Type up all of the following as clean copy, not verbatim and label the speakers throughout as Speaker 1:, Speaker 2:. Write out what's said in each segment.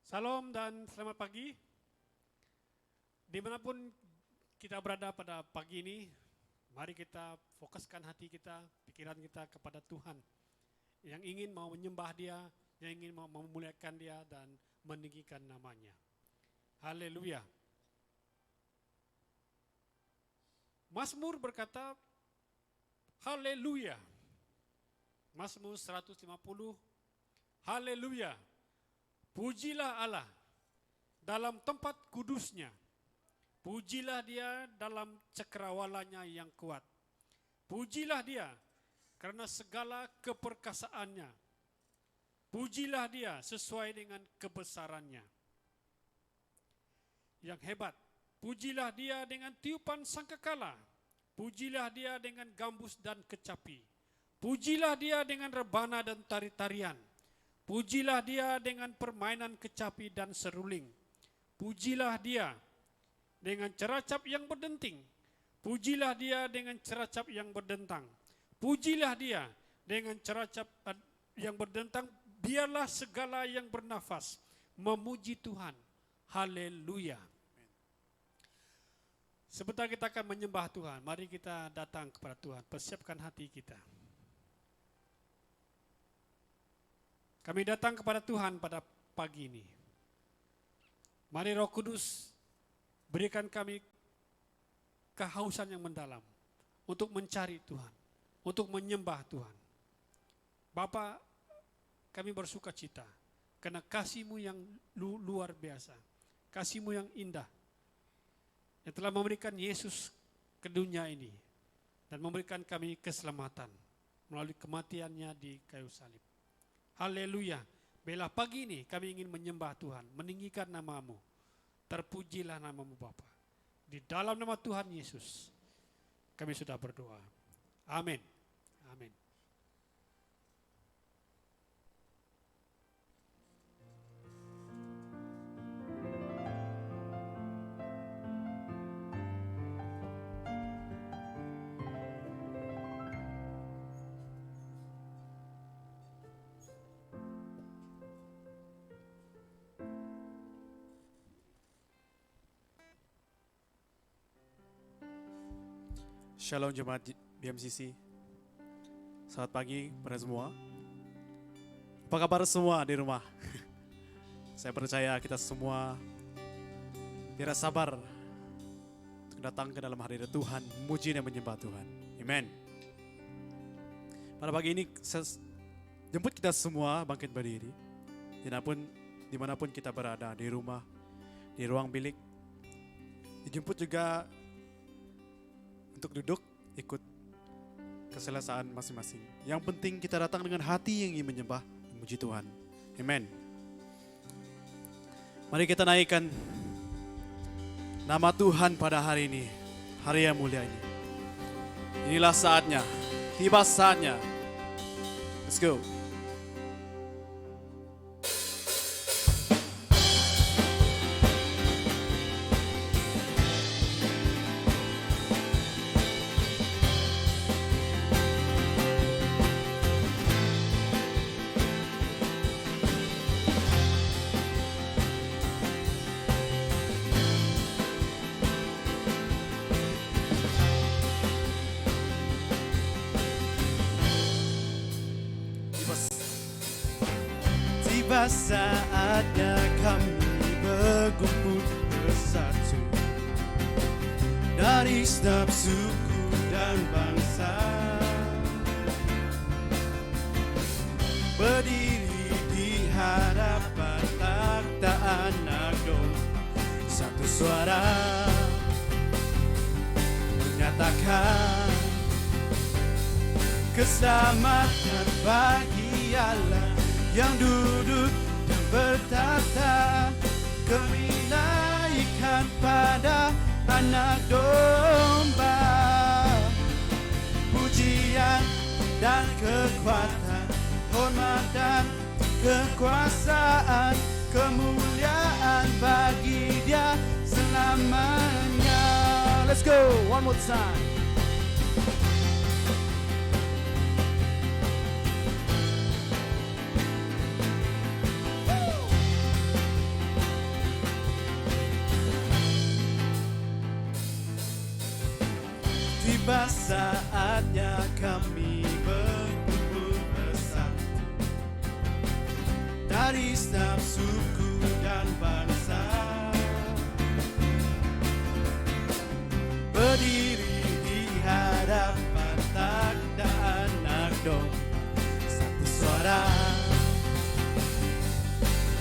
Speaker 1: Salam dan selamat pagi. Dimanapun kita berada pada pagi ini, mari kita fokuskan hati kita, pikiran kita kepada Tuhan. Yang ingin mau menyembah Dia, yang ingin mau memuliakan Dia dan meninggikan namanya. Haleluya. Mazmur berkata, Haleluya. Mazmur 150, Haleluya. Pujilah Allah dalam tempat kudusnya. Pujilah Dia dalam cakrawalanya yang kuat. Pujilah Dia karena segala keperkasaannya. Pujilah Dia sesuai dengan kebesarannya yang hebat. Pujilah Dia dengan tiupan sangkakala. Pujilah Dia dengan gambus dan kecapi. Pujilah Dia dengan rebana dan tari-tarian. Pujilah Dia dengan permainan kecapi dan seruling. Pujilah Dia dengan ceracap yang berdenting. Pujilah Dia dengan ceracap yang berdentang. Pujilah Dia dengan ceracap yang berdentang. Biarlah segala yang bernafas memuji Tuhan. Haleluya. Sebentar kita akan menyembah Tuhan. Mari kita datang kepada Tuhan. Persiapkan hati kita. Kami datang kepada Tuhan pada pagi ini. Mari Roh Kudus berikan kami kehausan yang mendalam untuk mencari Tuhan, untuk menyembah Tuhan. Bapa, kami bersuka cita karena kasih-Mu yang luar biasa, kasih-Mu yang indah, yang telah memberikan Yesus ke dunia ini dan memberikan kami keselamatan melalui kematiannya di kayu salib. Haleluya. Bila pagi ini kami ingin menyembah Tuhan, meninggikan nama-Mu. Terpujilah nama-Mu Bapa. Di dalam nama Tuhan Yesus kami sudah berdoa. Amin. Amin.
Speaker 2: Shalom Jemaat BMCC. Selamat pagi pada semua. Apa kabar semua di rumah? Saya percaya kita semua tidak sabar untuk datang ke dalam hadirat Tuhan, memuji dan menyembah Tuhan. Amen. Pada pagi ini saya jemput kita semua bangkit berdiri. Dimanapun kita berada, di rumah, di ruang bilik. Dijemput juga untuk duduk, ikut keselesaan masing-masing. Yang penting kita datang dengan hati yang ingin menyembah, memuji Tuhan. Amen. Mari kita naikkan nama Tuhan pada hari ini, hari yang mulia ini. Inilah saatnya, tiba saatnya. Let's go. Tiba saatnya kami berkumpul bersatu dari setiap suku dan bangsa, berdiri di hadapan takhta Anak Domba, satu suara menyatakan keselamatan bagi Allah yang duduk dan bertata. Kami naikkan pada Anak Domba pujian dan kekuatan, hormat dan kekuasaan, kemuliaan bagi Dia selamanya. Let's go, one more time. saatnya kami berkumpul bersatu dari setiap suku dan bangsa, berdiri di hadapan takhta Anak Domba, satu suara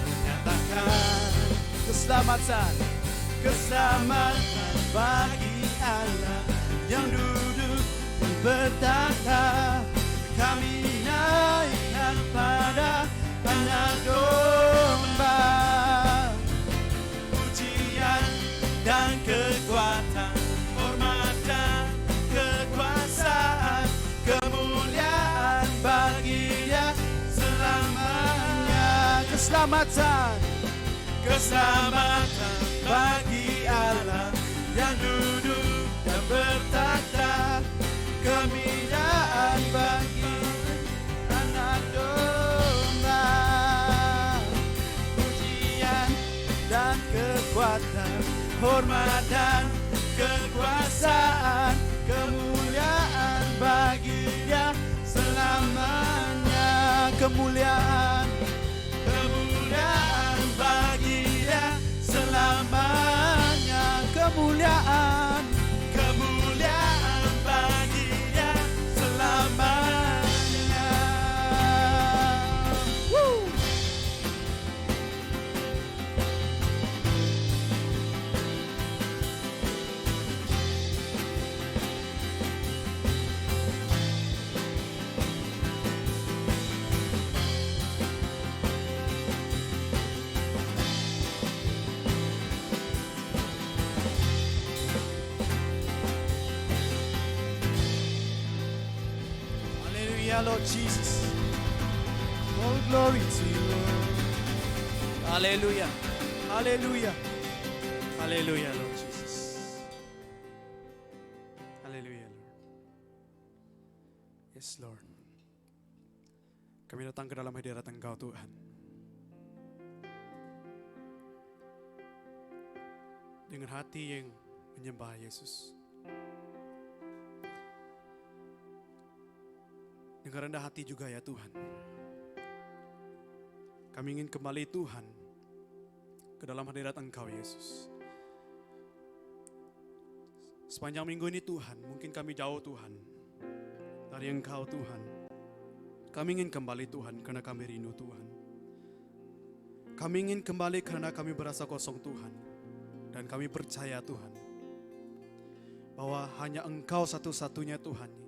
Speaker 2: menyatakan keselamatan, keselamatan bagi Allah yang duduk dan bertahta. Kami naikkan pada Anak Domba, pujian dan kekuatan, hormat dan kekuasaan, kemuliaan bagi Dia selamanya. Keselamatan, keselamatan bagi Allah yang duduk dan bertahta, kemuliaan bagi Anak Domba, pujian dan kekuatan, hormat dan kekuasaan, kemuliaan bagi Dia selamanya. Kemuliaan, kemuliaan bagi Dia selamanya. Kemuliaan, kemuliaan bagi Dia selamanya. Woo! Hallelujah, Lord Jesus. All glory to you, Lord. Hallelujah. Hallelujah. Hallelujah, Lord Jesus. Hallelujah, Lord. Yes, Lord. Kami datang ke dalam hadirat Engkau, Tuhan. Dengan hati yang menyembah Yesus. Dengan rendah hati juga ya Tuhan. Kami ingin kembali Tuhan ke dalam hadirat Engkau Yesus. Sepanjang minggu ini Tuhan, mungkin kami jauh Tuhan dari Engkau Tuhan. Kami ingin kembali Tuhan karena kami rindu Tuhan. Kami ingin kembali karena kami berasa kosong Tuhan. Dan kami percaya Tuhan bahwa hanya Engkau satu-satunya Tuhan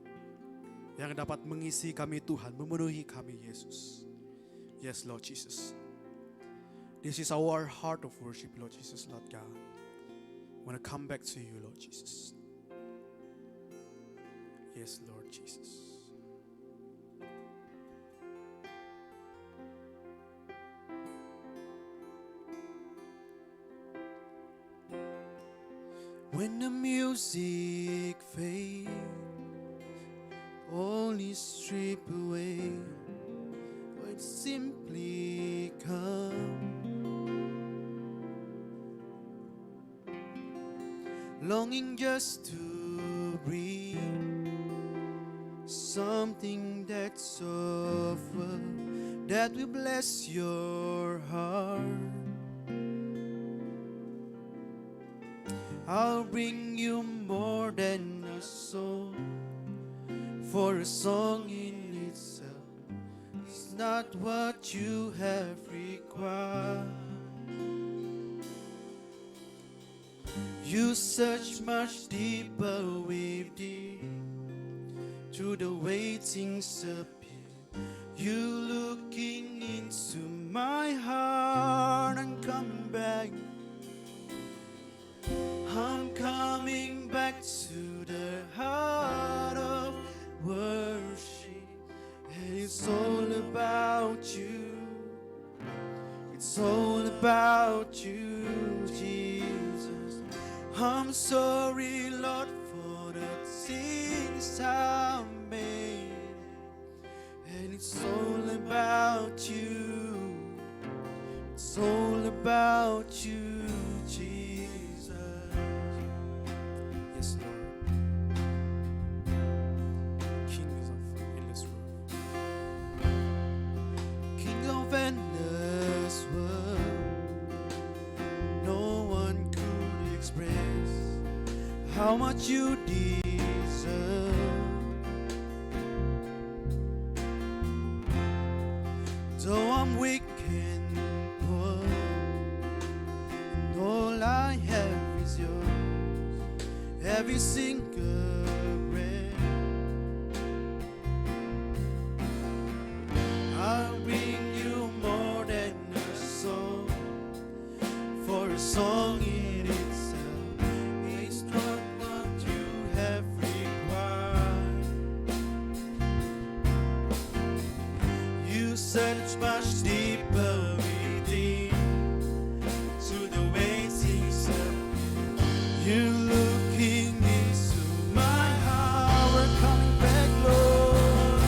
Speaker 2: yang dapat mengisi kami Tuhan, memenuhi kami Yesus. Yes Lord Jesus. This is our heart of worship Lord Jesus, Lord God. I want to come back to you Lord Jesus. Yes Lord Jesus. When the music fades, only strip away, it simply come. Longing just to breathe something that's over, that will bless your heart. I'll bring you more than a song, for a song in itself is not what you have required. You search much deeper within, through the waitings appear. You looking into my heart and come back. I'm coming back to the heart of worship, and it's all about you. It's all about you, Jesus. I'm sorry, Lord, for the things I made, and it's all about you. It's all about you, Jesus. Yes, Lord.
Speaker 3: how much you deserve. Though I'm weak and poor, and all I have is yours, every single breath. I'll bring you more than a song, for a song in itself is not what you have required. You search much deeper within to the waitings of you, looking into my heart. We're coming back, Lord.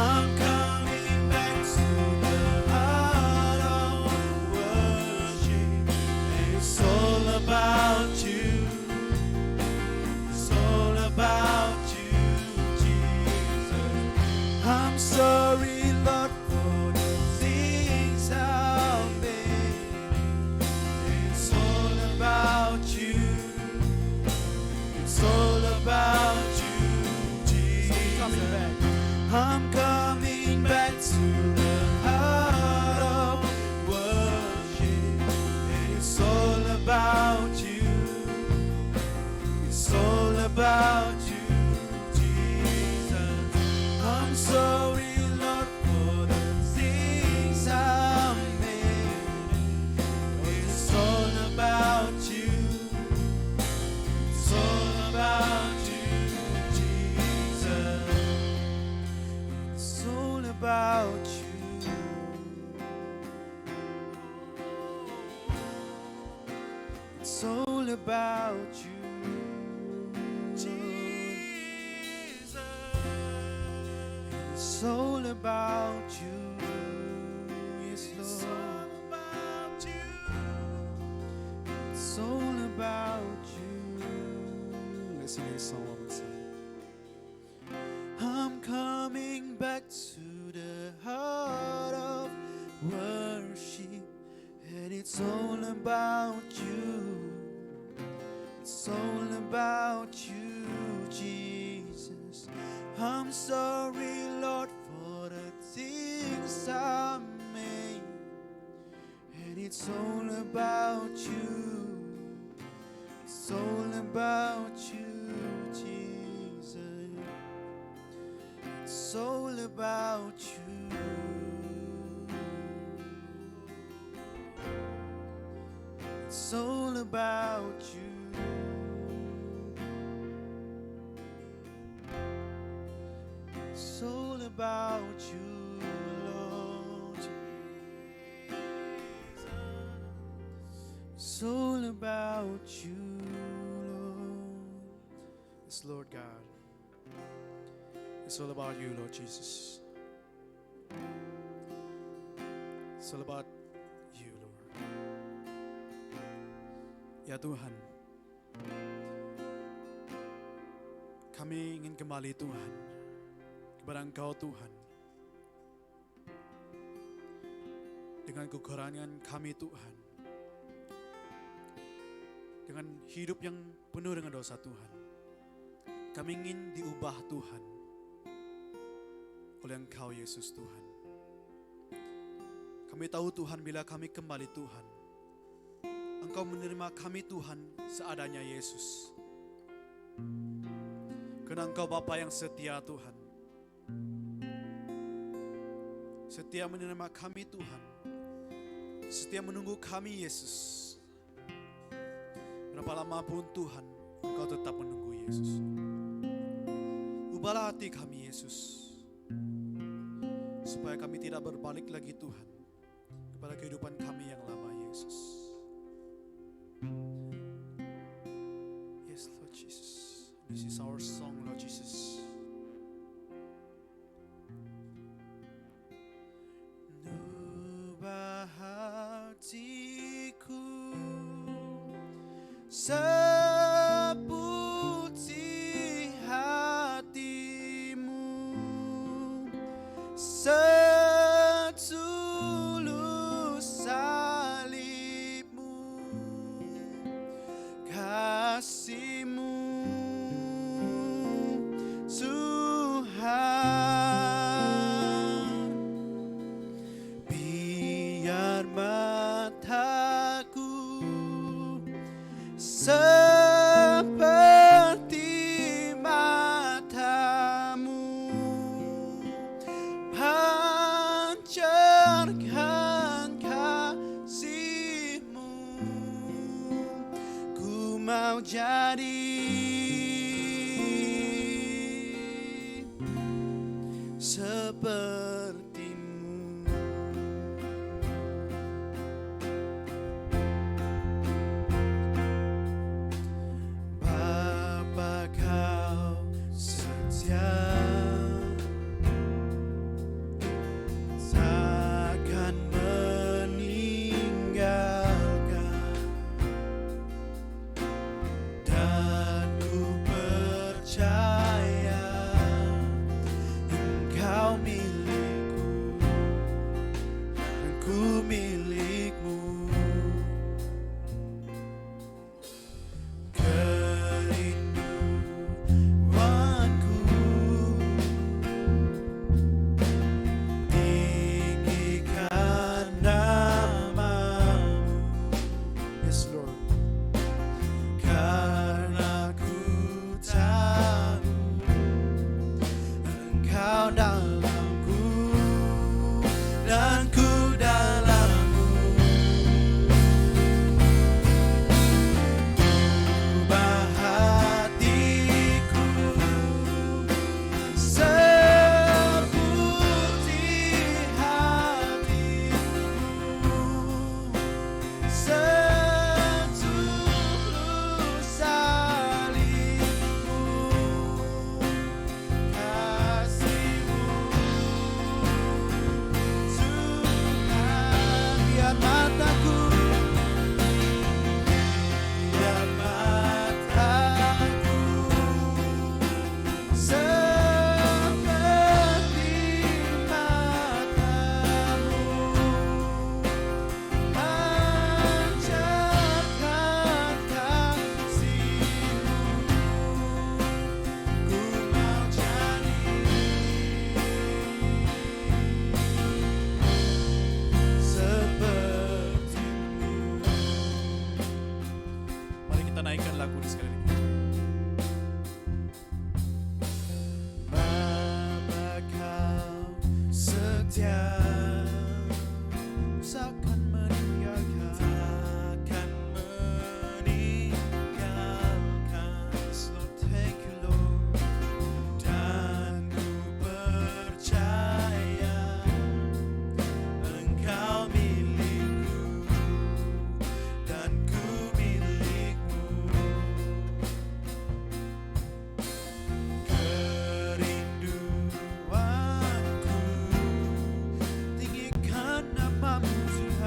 Speaker 3: I'm coming back to the heart of worship. It's all about you. It's all about you, Jesus. I'm sorry, Lord, for the things I've made. It's all about you. It's all about you, Jesus. I'm coming back to the heart of worship. It's all about you. It's all about you, Jesus. I'm sorry, Lord, for the things I made. It's all about you. It's all about you, Jesus. It's all about you. It's all about you, Jesus. It's all about you. Yes, Lord. It's all about you. It's all about you.
Speaker 2: Let's sing this song one more time.
Speaker 3: I'm coming back to the heart of worship, and it's all about you. It's all about you, Jesus. I'm sorry, Lord, for the things I made, and it's all about you. It's all about you, Jesus. It's all about you. It's all about you. It's all about you, Lord. It's all about you, Lord.
Speaker 2: Yes, Lord God. It's all about you, Lord Jesus. It's all about you, Lord. Ya Tuhan, kami ingin kembali Tuhan kepada Engkau Tuhan. Dengan kekurangan kami Tuhan, dengan hidup yang penuh dengan dosa Tuhan, kami ingin diubah Tuhan oleh Engkau Yesus Tuhan. Kami tahu Tuhan, bila kami kembali Tuhan, Engkau menerima kami Tuhan seadanya Yesus. Karena Engkau Bapa yang setia Tuhan, setia menerima kami Tuhan, setia menunggu kami Yesus. Berapa lama pun Tuhan, Engkau tetap menunggu Yesus. Ubahlah hati kami Yesus, supaya kami tidak berbalik lagi Tuhan kepada kehidupan kami yang lama Yesus. Yes, Lord Jesus. This is our song, Lord Jesus.
Speaker 3: Ubah hatiku seputih hatimu, setulus salibmu, kasih jadi sepertimu. Bapa, kau setia, takkan meninggalkan, dan ku percaya Engkau milikku dan ku milikmu. Kerinduanku tinggikan namamu, yes Lord, karena ku tahu Engkau dalamku dan ku dalammu. Ubah hatiku seperti hatimu, setulus salibmu, kasihmu Tuhan. Biar mataku seperti matamu, pancarkan kasihmu. Ku mau jadi sepertimu.
Speaker 2: Mari kita naikkan lagu ini sekali lagi.
Speaker 3: Bapa, kau setia, takkan meninggalkan, takkan meninggalkan. Yes, Lord, thank you, Lord. Dan ku percaya Engkau milikku dan ku milikmu. Kerinduanku tinggikan namamu Tuhan.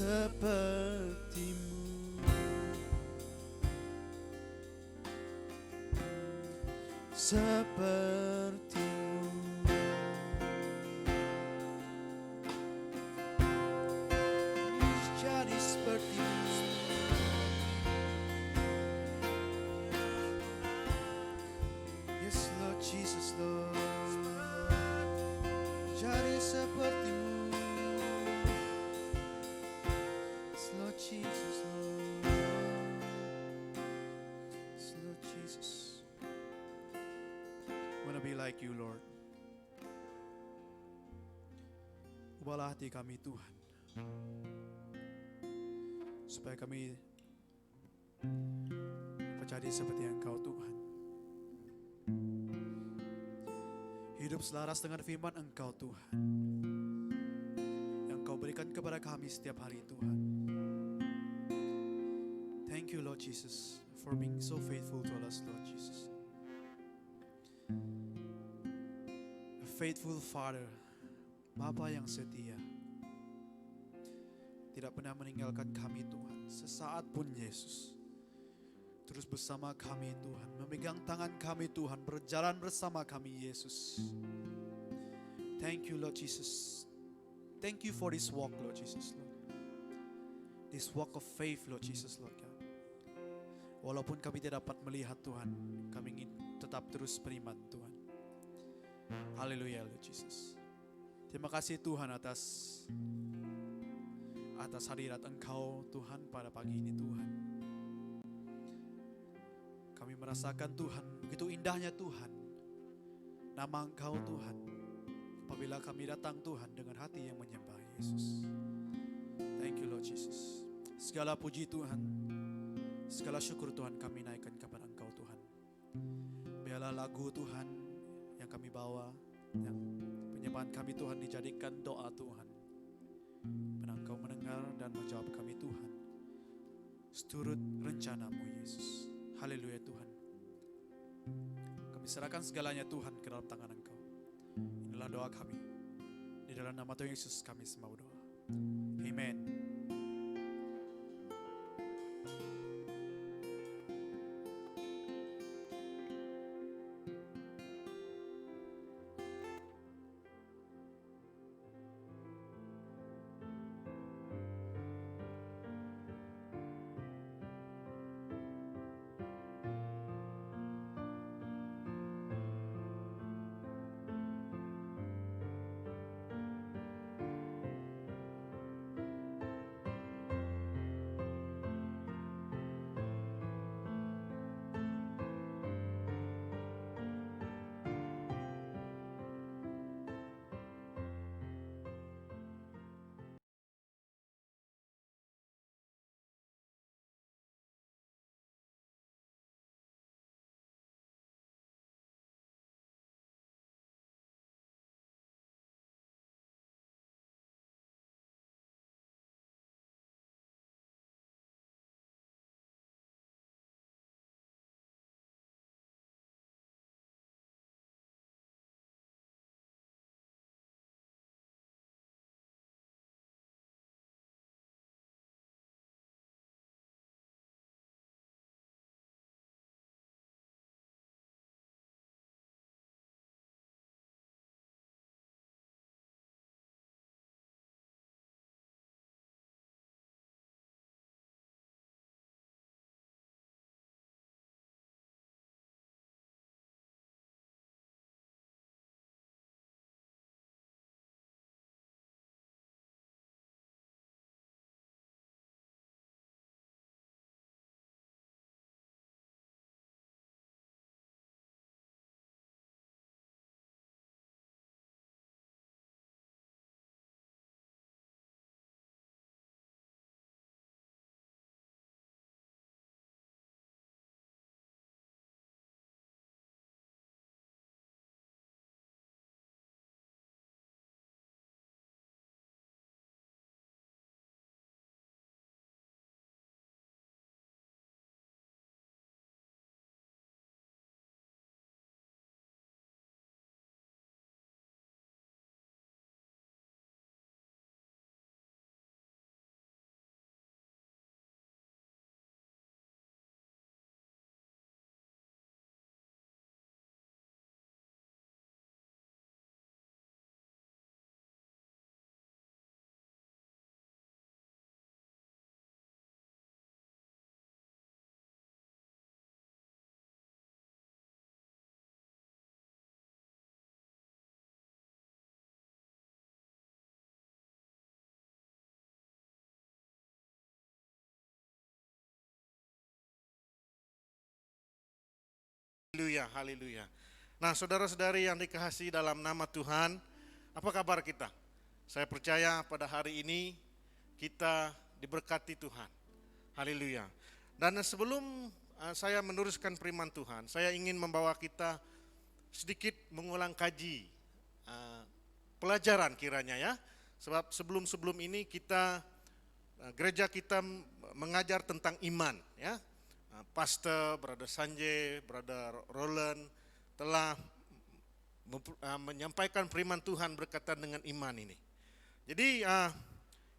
Speaker 3: sepertimu. Sepertimu. Jadi sepertimu. Yes Lord Jesus Lord. Jadi sepertimu. Yes Lord Jesus Lord. Yes Lord Jesus.
Speaker 2: Wanna be like you, Lord. Ubahlah hati kami, Tuhan, supaya kami menjadi seperti Engkau, Tuhan. Hidup selaras dengan firman Engkau, Tuhan, yang Kau berikan kepada kami setiap hari, Tuhan. Thank you, Lord Jesus, for being so faithful to us, Lord Jesus. A faithful Father, Bapa yang setia, tidak pernah meninggalkan kami, Tuhan, sesaat pun, Yesus. Terus bersama kami, Tuhan, memegang tangan kami, Tuhan, berjalan bersama kami, Yesus. Thank you, Lord Jesus. Thank you for this walk, Lord Jesus, Lord. This walk of faith, Lord Jesus, Lord God. Walaupun kami tidak dapat melihat, Tuhan, kami ingin tetap terus beriman, Tuhan. Haleluya, Lord Jesus. Terima kasih, Tuhan, atas hadirat Engkau, Tuhan, pada pagi ini, Tuhan. Kami merasakan, Tuhan, begitu indahnya, Tuhan, nama Engkau, Tuhan, apabila kami datang, Tuhan, dengan hati yang menyembah Yesus. Thank you, Lord Jesus. Segala puji, Tuhan, segala syukur, Tuhan, kami naikkan kepada Engkau, Tuhan. Biarlah lagu, Tuhan, yang kami bawa, yang penyembahan kami, Tuhan, dijadikan doa, Tuhan. Benar Engkau mendengar dan menjawab kami, Tuhan, seturut rencana-Mu, Yesus. Haleluya, Tuhan. Kami serahkan segalanya, Tuhan, ke dalam tangan Engkau. Inilah doa kami. Di dalam nama Tuhan Yesus kami semua berdoa. Amen.
Speaker 4: Haleluya, haleluya. Nah, saudara-saudari yang dikasihi dalam nama Tuhan, apa kabar kita? Saya percaya pada hari ini kita diberkati Tuhan. Haleluya. Dan sebelum saya meneruskan firman Tuhan, saya ingin membawa kita sedikit mengulang kaji pelajaran kiranya ya. Sebab sebelum ini gereja kita mengajar tentang iman ya. Pastor, Brother Sanjay, Brother Roland telah menyampaikan firman Tuhan berkaitan dengan iman ini. Jadi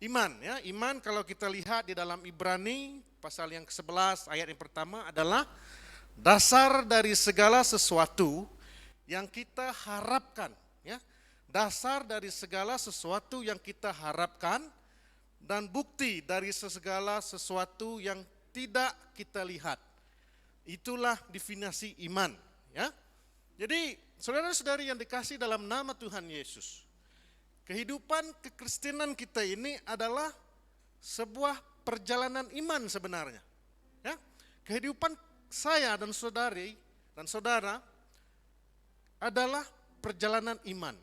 Speaker 4: iman ya, iman kalau kita lihat di dalam Ibrani pasal yang ke-11 ayat yang pertama adalah dasar dari segala sesuatu yang kita harapkan ya. Dasar dari segala sesuatu yang kita harapkan dan bukti dari segala sesuatu yang tidak kita lihat. Itulah definisi iman ya. Jadi saudara-saudari yang dikasihi dalam nama Tuhan Yesus, kehidupan kekristenan kita ini adalah sebuah perjalanan iman sebenarnya ya. Kehidupan saya dan saudari dan saudara adalah perjalanan iman.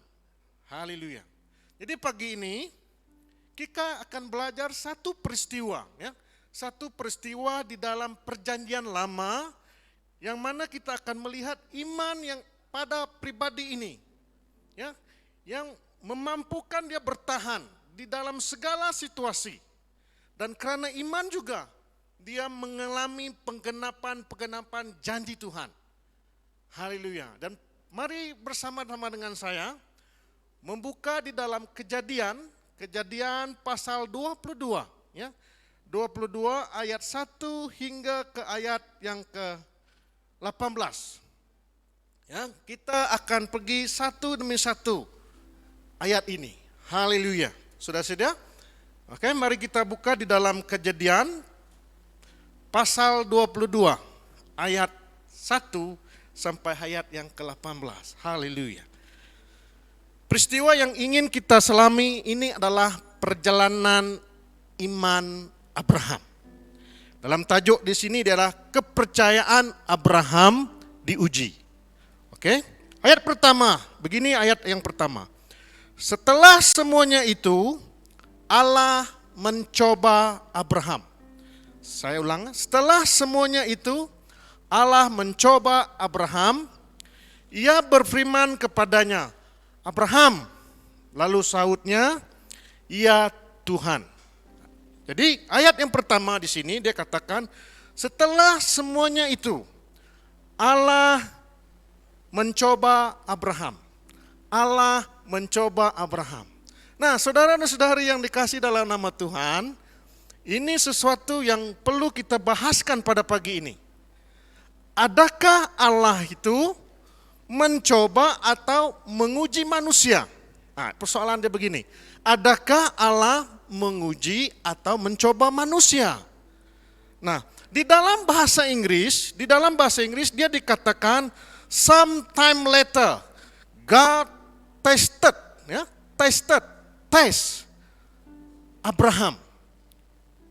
Speaker 4: Haleluya. Jadi pagi ini kita akan belajar satu peristiwa ya. Satu peristiwa di dalam perjanjian lama yang mana kita akan melihat iman yang pada pribadi ini ya, yang memampukan dia bertahan di dalam segala situasi, dan karena iman juga dia mengalami penggenapan janji Tuhan. Haleluya. Dan mari bersama-sama dengan saya membuka di dalam Kejadian pasal 22 ya. 22 ayat 1 hingga ke ayat yang ke-18. Ya, kita akan pergi satu demi satu ayat ini. Haleluya. Sudah sedia? Oke, mari kita buka di dalam Kejadian pasal 22 ayat 1 sampai ayat yang ke-18. Haleluya. Peristiwa yang ingin kita selami ini adalah perjalanan iman Abraham. Dalam tajuk di sini adalah kepercayaan Abraham diuji. Oke? Ayat pertama, begini ayat yang pertama. Setelah semuanya itu, Allah mencoba Abraham. Saya ulang, setelah semuanya itu, Allah mencoba Abraham. Ia berfirman kepadanya, Abraham. Lalu sahutnya, ya Tuhan. Jadi ayat yang pertama di sini dia katakan setelah semuanya itu Allah mencoba Abraham. Allah mencoba Abraham. Nah, saudara dan saudari yang dikasihi dalam nama Tuhan, ini sesuatu yang perlu kita bahaskan pada pagi ini. Adakah Allah itu mencoba atau menguji manusia? Nah, persoalan dia begini. Adakah Allah menguji atau mencoba manusia? Nah, di dalam bahasa Inggris dia dikatakan sometime later God tested Abraham.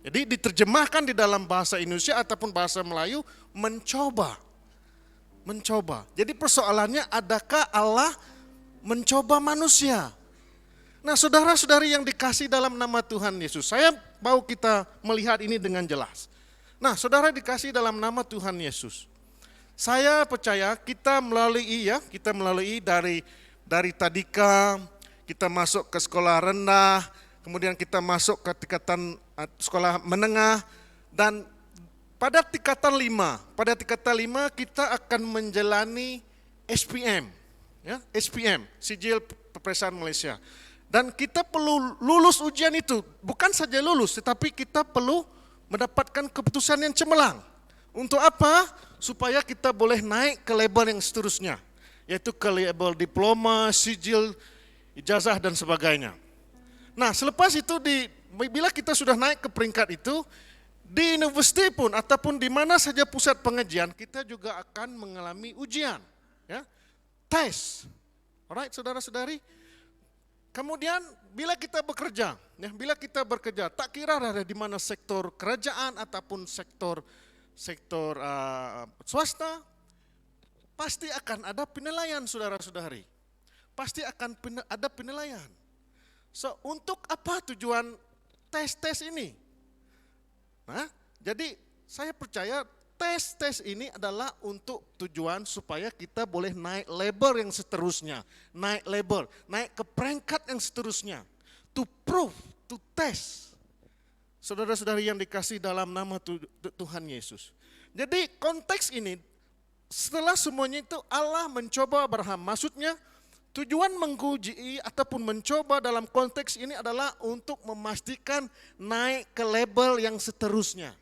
Speaker 4: Jadi diterjemahkan di dalam bahasa Indonesia ataupun bahasa Melayu mencoba. Jadi persoalannya, adakah Allah mencoba manusia? Nah, saudara-saudari yang dikasihi dalam nama Tuhan Yesus, saya mau kita melihat ini dengan jelas. Nah, saudara dikasihi dalam nama Tuhan Yesus, saya percaya kita melalui dari tadika, kita masuk ke sekolah rendah, kemudian kita masuk ke tingkatan sekolah menengah, dan pada tingkatan 5 kita akan menjalani SPM, ya, SPM, Sijil Peperiksaan Malaysia. Dan kita perlu lulus ujian itu, bukan saja lulus, tetapi kita perlu mendapatkan keputusan yang cemerlang. Untuk apa? Supaya kita boleh naik ke level yang seterusnya, yaitu ke level diploma, sijil, ijazah dan sebagainya. Nah, selepas itu bila kita sudah naik ke peringkat itu, di universiti pun ataupun di mana saja pusat pengajian, kita juga akan mengalami ujian, ya, tes. Alright, saudara-saudari. Kemudian bila kita bekerja, tak kira ada di mana sektor kerajaan ataupun sektor swasta, pasti akan ada penilaian saudara-saudari. Pasti akan ada penilaian. So, untuk apa tujuan tes-tes ini? Nah, jadi saya percaya tes-tes ini adalah untuk tujuan supaya kita boleh naik level yang seterusnya. Naik level, naik ke peringkat yang seterusnya. To prove, to test. Saudara-saudari yang dikasih dalam nama Tuhan Yesus. Jadi konteks ini, setelah semuanya itu Allah mencoba Abraham. Maksudnya tujuan menguji ataupun mencoba dalam konteks ini adalah untuk memastikan naik ke level yang seterusnya.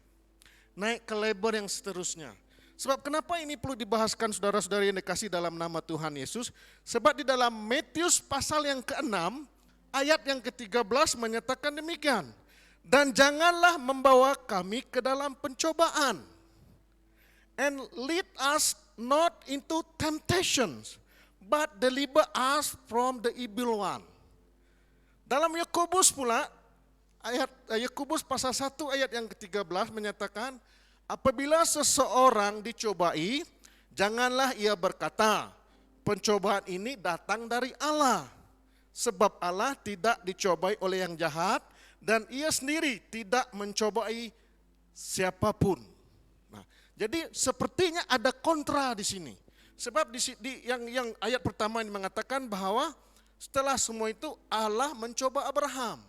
Speaker 4: Naik ke level yang seterusnya. Sebab kenapa ini perlu dibahaskan saudara-saudari yang dikasih dalam nama Tuhan Yesus? Sebab di dalam Matius pasal yang ke-6, ayat yang ke-13 menyatakan demikian. Dan janganlah membawa kami ke dalam pencobaan. And lead us not into temptations, but deliver us from the evil one. Dalam Yakobus pula, ayat Yakobus pasal 1 ayat yang ke-13 menyatakan, apabila seseorang dicobai, janganlah ia berkata, pencobaan ini datang dari Allah. Sebab Allah tidak dicobai oleh yang jahat, dan ia sendiri tidak mencobai siapapun. Nah, jadi sepertinya ada kontra di sini. Sebab yang ayat pertama ini mengatakan bahwa setelah semua itu Allah mencoba Abraham.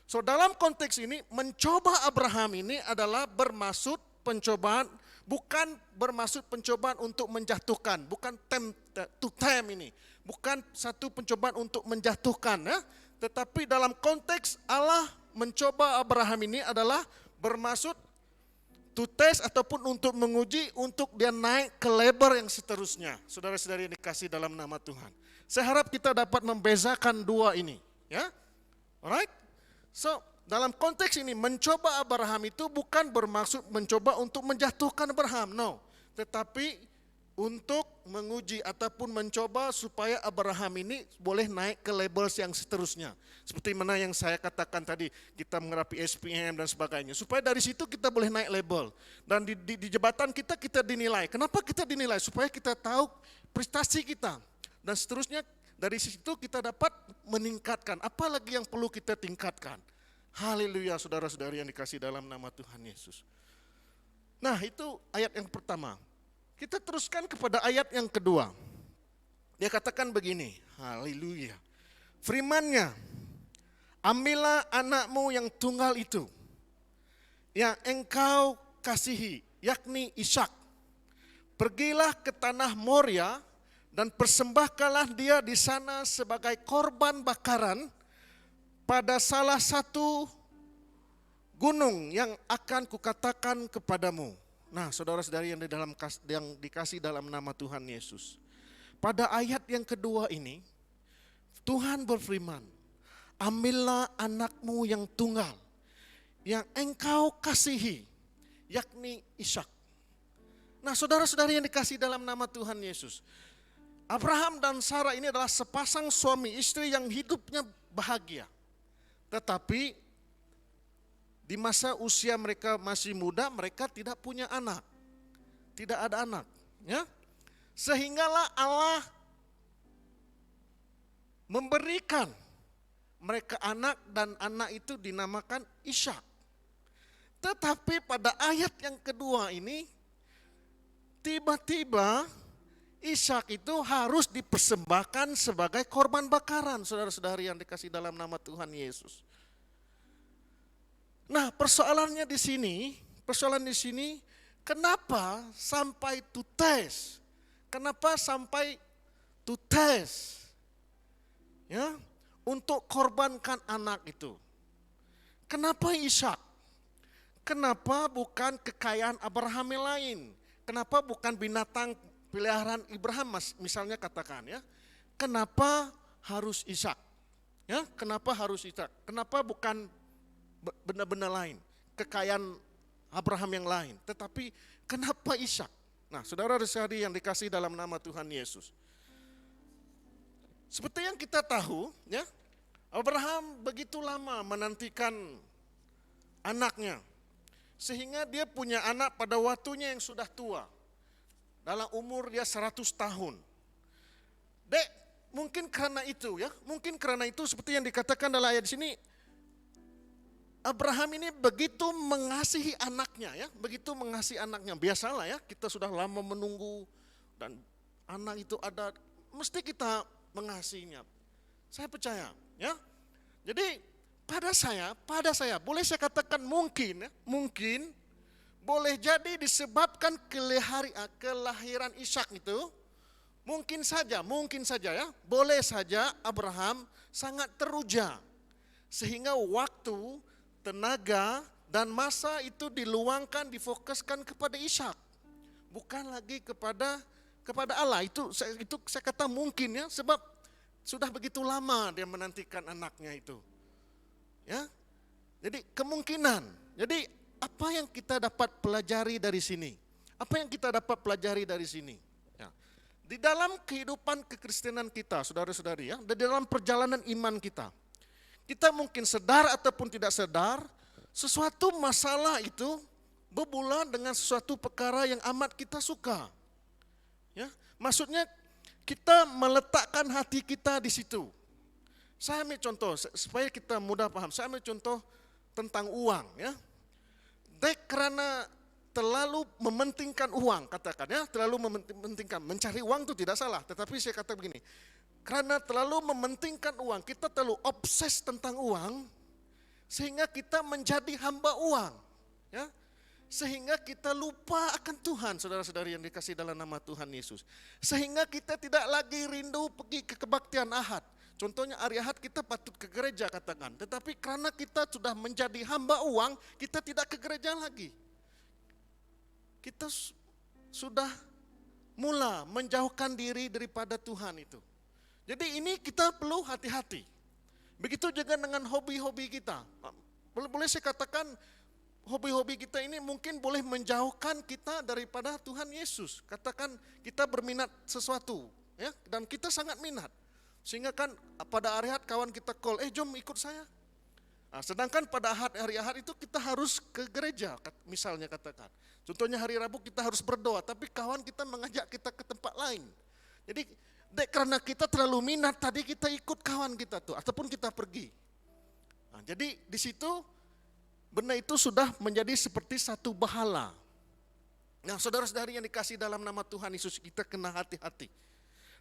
Speaker 4: So dalam konteks ini mencoba Abraham ini adalah bermaksud pencobaan, bukan bermaksud pencobaan untuk menjatuhkan, bukan ini, bukan satu pencobaan untuk menjatuhkan, ya. Tetapi dalam konteks Allah mencoba Abraham ini adalah bermaksud to test ataupun untuk menguji, untuk dia naik ke level yang seterusnya. Saudara-saudari yang dikasih dalam nama Tuhan. Saya harap kita dapat membezakan dua ini, ya. Alright? So, dalam konteks ini mencoba Abraham itu bukan bermaksud mencoba untuk menjatuhkan Abraham, no. Tetapi untuk menguji ataupun mencoba supaya Abraham ini boleh naik ke level yang seterusnya. Seperti mana yang saya katakan tadi, kita mengerapi SPM dan sebagainya. Supaya dari situ kita boleh naik level. Dan di jabatan kita dinilai. Kenapa kita dinilai? Supaya kita tahu prestasi kita. Dan seterusnya dari situ kita dapat meningkatkan. Apalagi yang perlu kita tingkatkan. Haleluya, saudara-saudari yang dikasih dalam nama Tuhan Yesus. Nah, itu ayat yang pertama. Kita teruskan kepada ayat yang kedua. Dia katakan begini, haleluya. Firman-Nya, ambillah anakmu yang tunggal itu, yang engkau kasihi, yakni Ishak. Pergilah ke tanah Moria dan persembahkanlah dia di sana sebagai korban bakaran pada salah satu gunung yang akan kukatakan kepadamu. Nah, saudara-saudari yang dikasih dalam nama Tuhan Yesus. Pada ayat yang kedua ini, Tuhan berfirman, ambillah anakmu yang tunggal, yang engkau kasihi, yakni Ishak. Nah, saudara-saudari yang dikasih dalam nama Tuhan Yesus. Abraham dan Sarah ini adalah sepasang suami istri yang hidupnya bahagia. Tetapi di masa usia mereka masih muda, mereka tidak punya anak. Tidak ada anak. Ya? Sehinggalah Allah memberikan mereka anak, dan anak itu dinamakan Ishak. Tetapi pada ayat yang kedua ini, tiba-tiba Ishak itu harus dipersembahkan sebagai korban bakaran, saudara-saudari yang dikasih dalam nama Tuhan Yesus. Nah, persoalan di sini, kenapa sampai to test? Kenapa sampai to test? Ya, untuk korbankan anak itu. Kenapa Ishak? Kenapa bukan kekayaan Abraham yang lain? Kenapa bukan binatang peliharaan Abraham, misalnya katakan, ya? Kenapa harus Ishak? Ya, kenapa harus Ishak? Kenapa bukan benda-benda lain, kekayaan Abraham yang lain, tetapi kenapa Ishak? Nah, saudara-saudari yang dikasih dalam nama Tuhan Yesus. Seperti yang kita tahu, ya, Abraham begitu lama menantikan anaknya, sehingga dia punya anak pada waktunya yang sudah tua. dalam umur dia 100 tahun. Dek, mungkin karena itu ya, mungkin karena itu seperti yang dikatakan dalam ayat di sini, Abraham ini begitu mengasihi anaknya ya, begitu mengasihi anaknya. Biasalah ya, kita sudah lama menunggu dan anak itu ada, mesti kita mengasihinya. Saya percaya ya. Jadi pada saya boleh saya katakan mungkin ya, mungkin boleh jadi disebabkan kelahiran Ishak itu. Mungkin saja ya, boleh saja Abraham sangat teruja. Sehingga waktu, tenaga, dan masa itu diluangkan, difokuskan kepada Ishak. Bukan lagi kepada Allah. Itu saya kata mungkin ya, sebab sudah begitu lama dia menantikan anaknya itu. Ya. Jadi kemungkinan. Jadi apa yang kita dapat pelajari dari sini? Apa yang kita dapat pelajari dari sini? Di dalam kehidupan kekristenan kita, saudara-saudari ya, di dalam perjalanan iman kita mungkin sadar ataupun tidak sadar, sesuatu masalah itu berbulan dengan sesuatu perkara yang amat kita suka. Ya, maksudnya kita meletakkan hati kita di situ. Saya ambil contoh supaya kita mudah paham. Saya ambil contoh tentang uang. Ya, karena terlalu mementingkan uang, katakan ya, terlalu mementingkan, mencari uang itu tidak salah, tetapi saya kata begini, karena terlalu mementingkan uang, kita terlalu obses tentang uang, sehingga kita menjadi hamba uang, ya, sehingga kita lupa akan Tuhan, saudara-saudari yang dikasih dalam nama Tuhan Yesus, sehingga kita tidak lagi rindu pergi ke kebaktian Ahad. Contohnya hari Ahad kita patut ke gereja katakan, tetapi karena kita sudah menjadi hamba uang, kita tidak ke gereja lagi. Kita sudah mula menjauhkan diri daripada Tuhan itu. Jadi ini kita perlu hati-hati. Begitu juga dengan hobi-hobi kita. Boleh saya katakan hobi-hobi kita ini mungkin boleh menjauhkan kita daripada Tuhan Yesus. Katakan kita berminat sesuatu ya, dan kita sangat minat. Sehingga kan pada hari Ahad kawan kita call, jom ikut saya. Nah, sedangkan pada hari Ahad itu kita harus ke gereja, misalnya katakan. Contohnya hari Rabu kita harus berdoa, tapi kawan kita mengajak kita ke tempat lain. Jadi karena kita terlalu minat tadi kita ikut kawan kita tuh, ataupun kita pergi. Nah, jadi di situ benda itu sudah menjadi seperti satu bahala. Nah, saudara-saudari yang dikasih dalam nama Tuhan Yesus, kita kena hati-hati.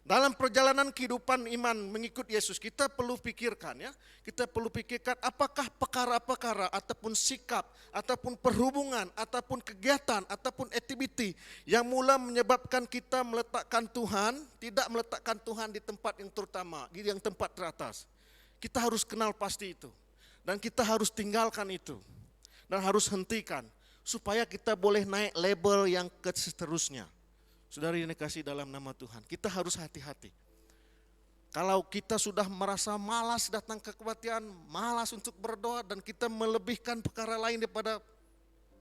Speaker 4: Dalam perjalanan kehidupan iman mengikut Yesus, kita perlu pikirkan ya, kita perlu pikirkan apakah perkara-perkara ataupun sikap, ataupun perhubungan, ataupun kegiatan, ataupun aktiviti yang mula menyebabkan kita meletakkan Tuhan, tidak meletakkan Tuhan di tempat yang terutama, di yang tempat teratas. Kita harus kenal pasti itu, dan kita harus tinggalkan itu, dan harus hentikan, supaya kita boleh naik level yang seterusnya. Saudari yang dikasih dalam nama Tuhan, kita harus hati-hati. Kalau kita sudah merasa malas datang ke kebaktian, malas untuk berdoa, dan kita melebihkan perkara lain daripada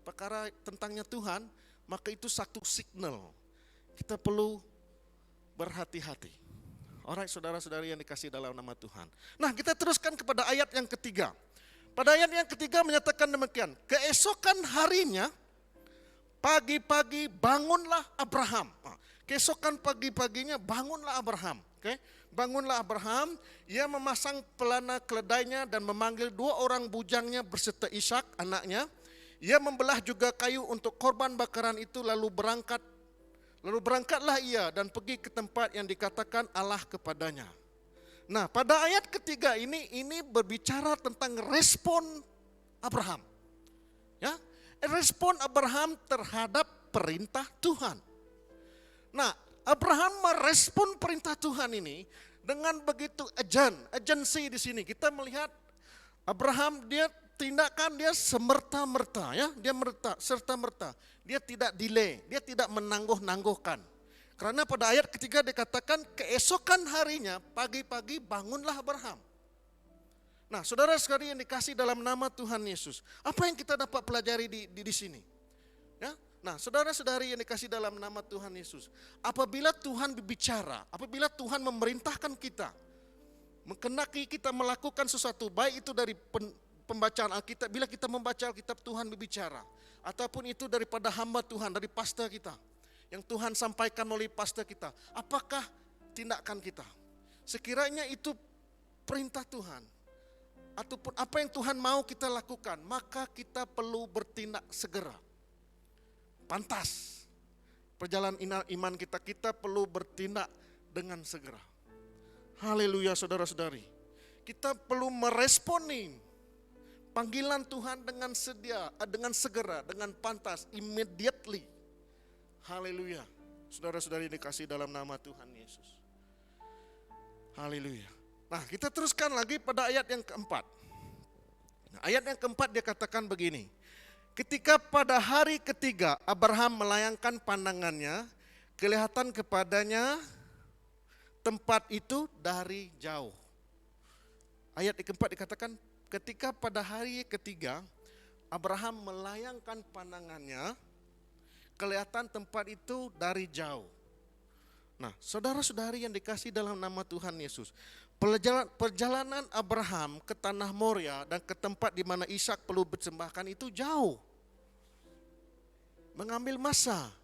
Speaker 4: perkara tentangnya Tuhan, maka itu satu signal. Kita perlu berhati-hati. Alright, saudara-saudari yang dikasih dalam nama Tuhan. Nah, kita teruskan kepada ayat yang ketiga. Pada ayat yang ketiga menyatakan demikian, keesokan harinya, pagi-pagi bangunlah Abraham. Keesokan pagi-paginya bangunlah Abraham. Bangunlah Abraham, ia memasang pelana keledainya dan memanggil 2 orang bujangnya berserta Ishak anaknya. Ia membelah juga kayu untuk korban bakaran itu lalu berangkatlah ia dan pergi ke tempat yang dikatakan Allah kepadanya. Nah, pada ayat ketiga ini berbicara tentang respon Abraham. Ya, respon Abraham terhadap perintah Tuhan. Nah, Abraham merespon perintah Tuhan ini dengan begitu agency di sini. Kita melihat Abraham dia semerta-merta ya, dia serta-merta. Dia tidak delay, dia tidak menangguh-nangguhkan. Karena pada ayat ketiga dikatakan keesokan harinya pagi-pagi bangunlah Abraham. Nah, saudara sekalian yang dikasih dalam nama Tuhan Yesus, apa yang kita dapat pelajari di sini? Ya, nah, saudara-saudari yang dikasih dalam nama Tuhan Yesus, apabila Tuhan berbicara, apabila Tuhan memerintahkan kita, mengenaki kita melakukan sesuatu, baik itu dari pembacaan Alkitab, bila kita membaca Alkitab Tuhan berbicara, ataupun itu daripada hamba Tuhan, dari pastor kita, yang Tuhan sampaikan melalui pastor kita, apakah tindakan kita? Sekiranya itu perintah Tuhan, ataupun apa yang Tuhan mau kita lakukan, maka kita perlu bertindak segera. Pantas. Perjalanan iman kita perlu bertindak dengan segera. Haleluya saudara-saudari. Kita perlu meresponi panggilan Tuhan dengan segera, dengan pantas, immediately. Haleluya. Saudara-saudari dikasih dalam nama Tuhan Yesus. Haleluya. Nah, kita teruskan lagi pada ayat yang keempat. Nah, ayat yang keempat dia katakan begini. Ketika pada hari ketiga Abraham melayangkan pandangannya, kelihatan kepadanya tempat itu dari jauh. Ayat yang keempat dikatakan, ketika pada hari ketiga Abraham melayangkan pandangannya, kelihatan tempat itu dari jauh. Nah, saudara-saudari yang dikasih dalam nama Tuhan Yesus, perjalanan Abraham ke tanah Moria dan ke tempat di mana Ishak perlu bersembahkan itu jauh. Mengambil masa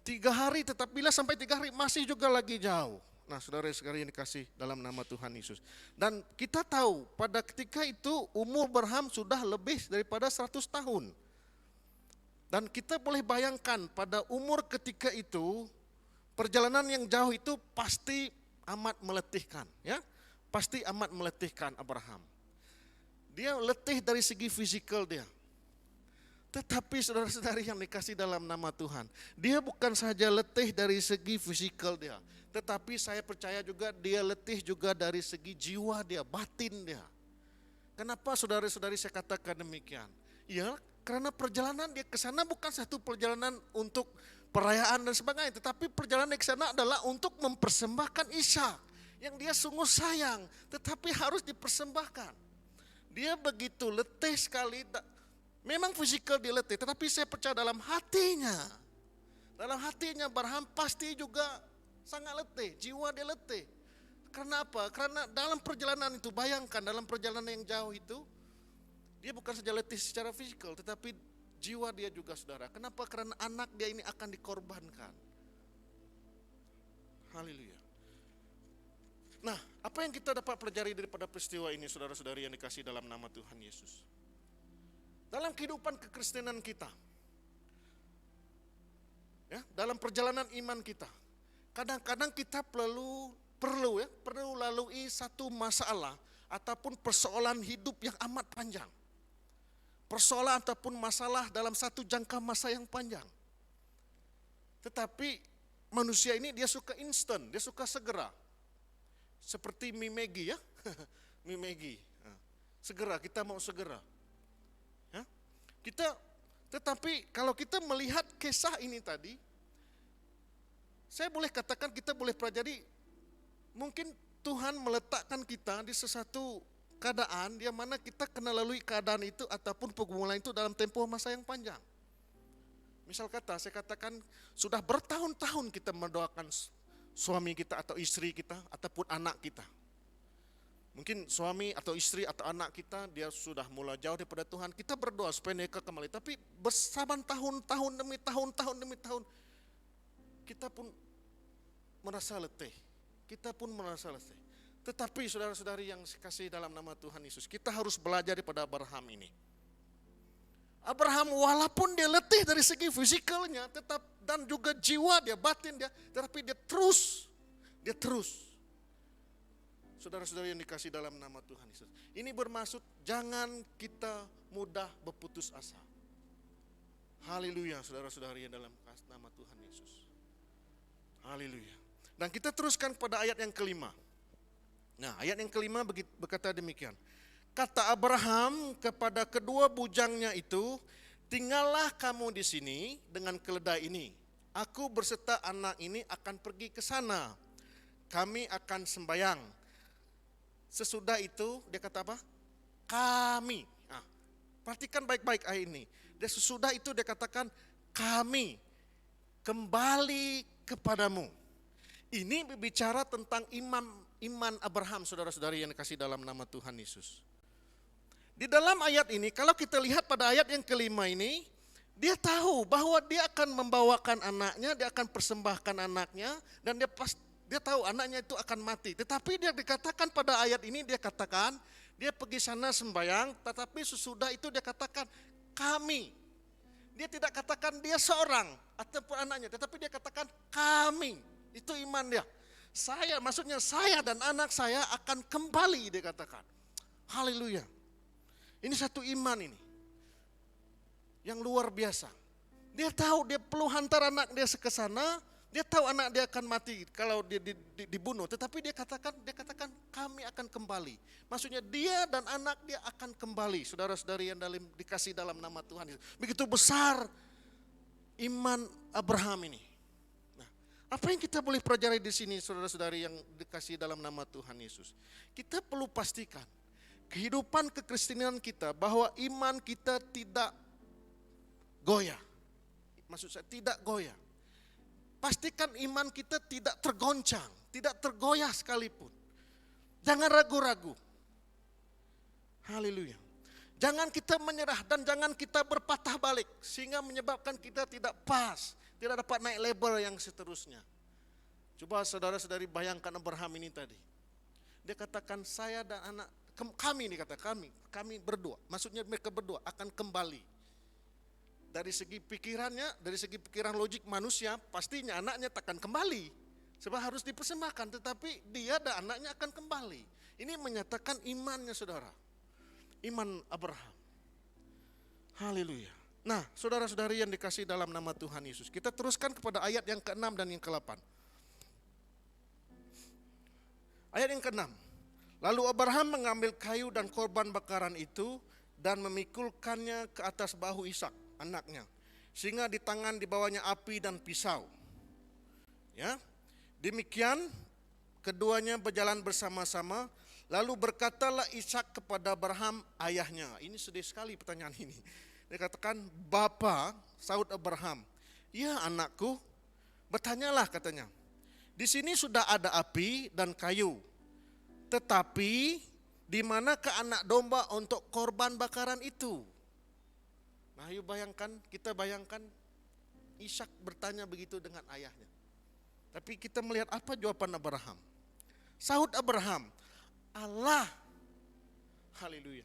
Speaker 4: 3 hari, tetapi bila sampai 3 hari masih juga lagi jauh. Nah, saudara-saudari yang dikasih dalam nama Tuhan Yesus. Dan kita tahu pada ketika itu umur Abraham sudah lebih daripada 100 tahun. Dan kita boleh bayangkan pada umur ketika itu, perjalanan yang jauh itu pasti amat meletihkan, ya. Pasti amat meletihkan Abraham. Dia letih dari segi fisikal dia. Tetapi saudara-saudari yang dikasih dalam nama Tuhan, dia bukan saja letih dari segi fisikal dia, tetapi saya percaya juga dia letih juga dari segi jiwa dia, batin dia. Kenapa saudara-saudari saya katakan demikian? Ya, karena perjalanan dia ke sana bukan satu perjalanan untuk perayaan dan sebagainya, tetapi perjalanan ke sana adalah untuk mempersembahkan Ishak yang dia sungguh sayang, tetapi harus dipersembahkan. Dia begitu letih sekali. Memang fisikal dia letih, tetapi saya percaya dalam hatinya Abraham pasti juga sangat letih, jiwa dia letih. Karena apa? Karena dalam perjalanan itu, bayangkan dalam perjalanan yang jauh itu, dia bukan saja letih secara fisikal, tetapi jiwa dia juga, saudara. Kenapa? Karena anak dia ini akan dikorbankan. Haleluya. Nah, apa yang kita dapat pelajari daripada peristiwa ini, saudara-saudari yang dikasih dalam nama Tuhan Yesus? Dalam kehidupan kekristenan kita, ya, dalam perjalanan iman kita, kadang-kadang kita perlu lalui satu masalah ataupun persoalan hidup yang amat panjang. Persoalan ataupun masalah dalam satu jangka masa yang panjang. Tetapi manusia ini dia suka instan, dia suka segera. Seperti mie Maggi, ya. Mie Maggi. Segera, kita mau segera. Ya. Tetapi kalau kita melihat kisah ini tadi, saya boleh katakan kita boleh pelajari, mungkin Tuhan meletakkan kita di sesuatu keadaan di mana kita kena lalui keadaan itu ataupun pergumulan itu dalam tempoh masa yang panjang. Misal kata, saya katakan sudah bertahun-tahun kita mendoakan suami kita atau istri kita ataupun anak kita. Mungkin suami atau istri atau anak kita dia sudah mulai jauh daripada Tuhan. Kita berdoa supaya mereka kembali. Tapi bersama tahun demi tahun, kita pun merasa letih. Tetapi saudara-saudari yang kasih dalam nama Tuhan Yesus, kita harus belajar daripada Abraham ini. Abraham walaupun dia letih dari segi fisikalnya, tetap dan juga jiwa dia, batin dia, tetapi dia terus. Saudara-saudari yang dikasih dalam nama Tuhan Yesus. Ini bermaksud jangan kita mudah berputus asa. Haleluya, saudara-saudari yang dalam nama Tuhan Yesus. Haleluya. Dan kita teruskan pada ayat yang kelima. Nah, ayat yang kelima berkata demikian. Kata Abraham kepada kedua bujangnya itu, tinggallah kamu di sini dengan keledai ini. Aku berserta anak ini akan pergi ke sana. Kami akan sembayang. Sesudah itu dia kata apa? Kami. Nah, perhatikan baik-baik ayat ini. Dan sesudah itu dia katakan kami kembali kepadamu. Ini berbicara tentang iman Abraham, saudara-saudari yang dikasih dalam nama Tuhan Yesus. Di dalam ayat ini, kalau kita lihat pada ayat yang kelima ini, Dia tahu bahwa dia akan membawakan anaknya, dia akan persembahkan anaknya, dan dia tahu anaknya itu akan mati. Tetapi dia dikatakan pada ayat ini, dia katakan, dia pergi sana sembahyang, tetapi sesudah itu dia katakan, kami. Dia tidak katakan dia seorang ataupun anaknya, tetapi dia katakan kami. Itu iman dia. Maksudnya saya dan anak saya akan kembali, dia katakan. Haleluya. Ini satu iman ini. Yang luar biasa. Dia tahu dia perlu hantar anak dia ke sana, dia tahu anak dia akan mati kalau dia dibunuh, tetapi dia katakan kami akan kembali. Maksudnya dia dan anak dia akan kembali. Saudara-saudari yang dikasih dalam nama Tuhan. Begitu besar iman Abraham ini. Nah, apa yang kita boleh pelajari di sini, saudara-saudari yang dikasih dalam nama Tuhan Yesus? Kita perlu pastikan kehidupan kekristenan kita bahwa iman kita tidak goyah. Maksud saya tidak goyah. Pastikan iman kita tidak tergoncang, tidak tergoyah sekalipun. Jangan ragu-ragu. Haleluya. Jangan kita menyerah dan jangan kita berpatah balik sehingga menyebabkan kita tidak pas, tidak dapat naik level yang seterusnya. Coba saudara-saudari bayangkan Abraham ini tadi. Dia katakan saya dan anak kami, ini kata kami berdua. Maksudnya mereka berdua akan kembali. Dari segi pikiran logik manusia, pastinya anaknya takkan kembali. Sebab harus dipersembahkan, tetapi dia dan anaknya akan kembali. Ini menyatakan imannya saudara. Iman Abraham. Haleluya. Nah, saudara-saudari yang dikasih dalam nama Tuhan Yesus. Kita teruskan kepada ayat yang ke-6 dan yang ke-8. Ayat yang ke-6. Lalu Abraham mengambil kayu dan korban bakaran itu dan memikulkannya ke atas bahu Ishak, anaknya, sehingga di tangan dibawanya api dan pisau. Ya, demikian keduanya berjalan bersama-sama. Lalu berkatalah Ishak kepada Abraham ayahnya. Ini sedih sekali pertanyaan ini. Dia katakan, Bapa, sahut Abraham, ya anakku, bertanyalah katanya. Di sini sudah ada api dan kayu, tetapi di manakah anak domba untuk korban bakaran itu? Nah, kita bayangkan Ishak bertanya begitu dengan ayahnya. Tapi kita melihat apa jawaban Abraham. Sahut Abraham, Allah, haleluya,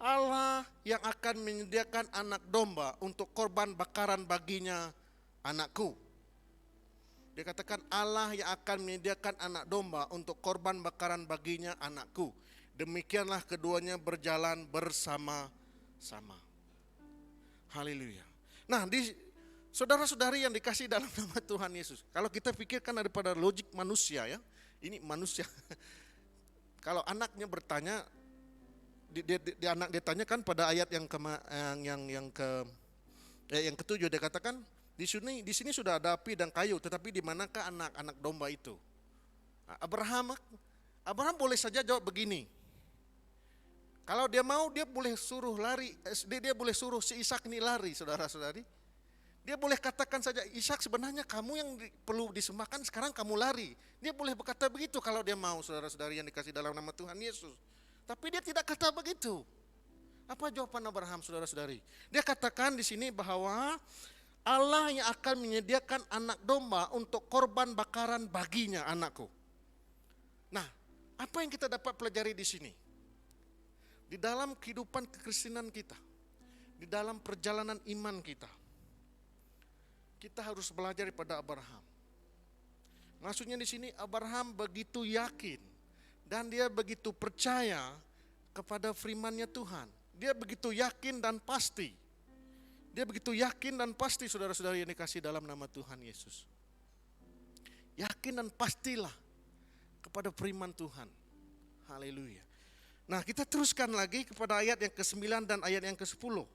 Speaker 4: Allah yang akan menyediakan anak domba untuk korban bakaran baginya anakku. Dia katakan Allah yang akan menyediakan anak domba untuk korban bakaran baginya anakku. Demikianlah keduanya berjalan bersama-sama. Haleluya. Nah, saudara-saudari yang dikasih dalam nama Tuhan Yesus. Kalau kita pikirkan daripada logik manusia ya. Ini manusia. Kalau anaknya bertanya, anak dia tanyakan pada ayat yang ketujuh, dia katakan di sini sudah ada api dan kayu, tetapi di manakah anak domba itu? Abraham boleh saja jawab begini. Kalau dia mau, dia boleh suruh lari, dia boleh suruh si Ishak ini lari, saudara-saudari. Dia boleh katakan saja, Ishak sebenarnya kamu yang perlu disembahkan, sekarang kamu lari. Dia boleh berkata begitu kalau dia mau, saudara-saudari yang dikasih dalam nama Tuhan Yesus. Tapi dia tidak kata begitu. Apa jawaban Abraham, saudara-saudari? Dia katakan di sini bahwa Allah yang akan menyediakan anak domba untuk korban bakaran baginya, anakku. Nah, apa yang kita dapat pelajari di sini? Di dalam kehidupan kekristenan kita, di dalam perjalanan iman kita harus belajar daripada Abraham. Maksudnya di sini Abraham begitu yakin dan dia begitu percaya kepada firman-Nya Tuhan. Dia begitu yakin dan pasti. Dia begitu yakin dan pasti, saudara-saudari yang dikasih dalam nama Tuhan Yesus. Yakin dan pastilah kepada firman Tuhan. Haleluya. Nah, kita teruskan lagi kepada ayat yang ke-9 dan ayat yang ke-10.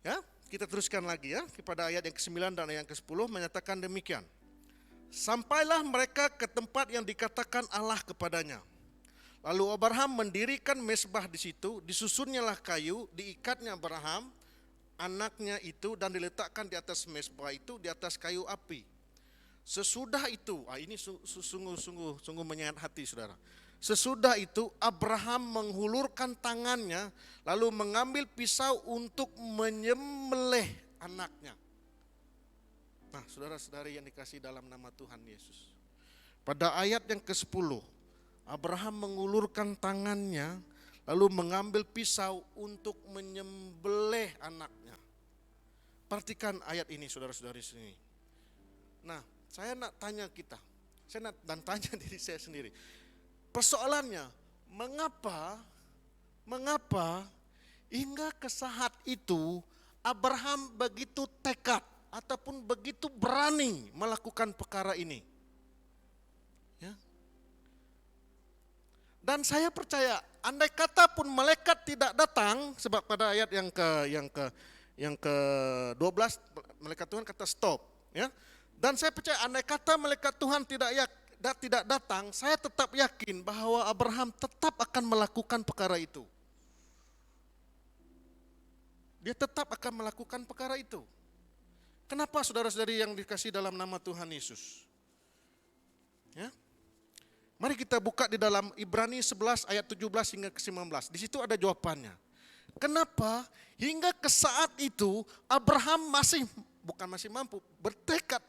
Speaker 4: Ya, kita teruskan lagi ya kepada ayat yang ke-9 dan ayat yang ke-10 menyatakan demikian. Sampailah mereka ke tempat yang dikatakan Allah kepadanya. Lalu Abraham mendirikan mezbah di situ, disusunnyalah kayu, diikatnya Abraham anaknya itu dan diletakkan di atas mezbah itu, di atas kayu api. Sesudah itu, ini sungguh menyayat hati saudara. Sesudah itu Abraham menghulurkan tangannya lalu mengambil pisau untuk menyembelih anaknya. Nah, saudara-saudari yang dikasihi dalam nama Tuhan Yesus. Pada ayat yang ke-10, Abraham mengulurkan tangannya lalu mengambil pisau untuk menyembelih anaknya. Perhatikan ayat ini saudara-saudari sini. Nah, saya nak tanya kita, dan tanya diri saya sendiri. Persoalannya, mengapa hingga ke saat itu Abraham begitu tekad ataupun begitu berani melakukan perkara ini? Ya. Dan saya percaya, andai kata pun malaikat tidak datang, sebab pada ayat yang ke-12 malaikat Tuhan kata stop, ya. Dan saya percaya andai kata malaikat Tuhan tidak datang, saya tetap yakin bahwa Abraham tetap akan melakukan perkara itu. Dia tetap akan melakukan perkara itu. Kenapa saudara-saudari yang dikasihi dalam nama Tuhan Yesus? Ya. Mari kita buka di dalam Ibrani 11 ayat 17 hingga ke 19. Di situ ada jawabannya. Kenapa hingga ke saat itu Abraham bukan masih mampu, bertekad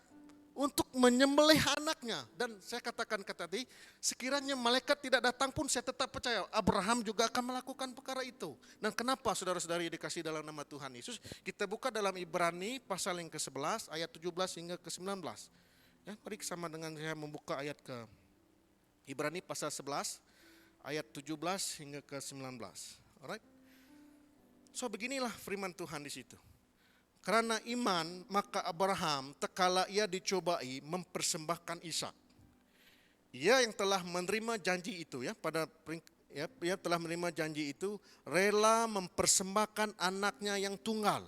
Speaker 4: untuk menyembelih anaknya. Dan saya katakan tadi, sekiranya malaikat tidak datang pun saya tetap percaya Abraham juga akan melakukan perkara itu. Dan kenapa saudara-saudari dikasih dalam nama Tuhan Yesus? Kita buka dalam Ibrani pasal yang ke-11 ayat 17 hingga ke-19. Ya, mari sama dengan saya membuka ayat ke Ibrani pasal 11 ayat 17 hingga ke-19. Alright? So beginilah firman Tuhan di situ. Karena iman maka Abraham tekala ia dicobai mempersembahkan Ishak. Ia yang telah menerima janji itu ia telah menerima janji itu rela mempersembahkan anaknya yang tunggal.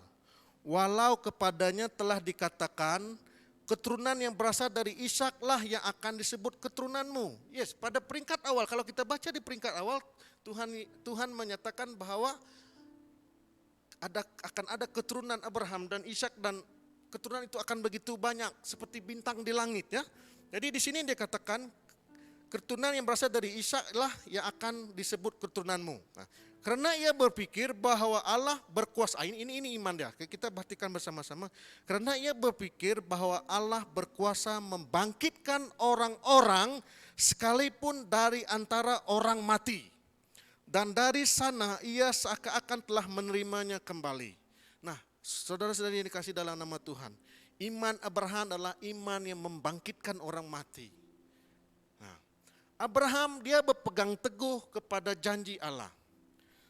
Speaker 4: Walau kepadanya telah dikatakan keturunan yang berasal dari Ishak-lah yang akan disebut keturunanmu. Yes, pada peringkat awal, kalau kita baca di peringkat awal, Tuhan menyatakan bahwa akan ada keturunan Abraham dan Ishak, dan keturunan itu akan begitu banyak seperti bintang di langit, ya. Jadi di sini dia katakan keturunan yang berasal dari Ishak-lah yang akan disebut keturunanmu. Nah, karena ia berpikir bahwa Allah berkuasa, ini iman dia, kita perhatikan bersama-sama. Karena ia berpikir bahwa Allah berkuasa membangkitkan orang-orang sekalipun dari antara orang mati. Dan dari sana ia seakan-akan telah menerimanya kembali. Nah, saudara-saudari yang dikasih dalam nama Tuhan, iman Abraham adalah iman yang membangkitkan orang mati. Nah, Abraham dia berpegang teguh kepada janji Allah.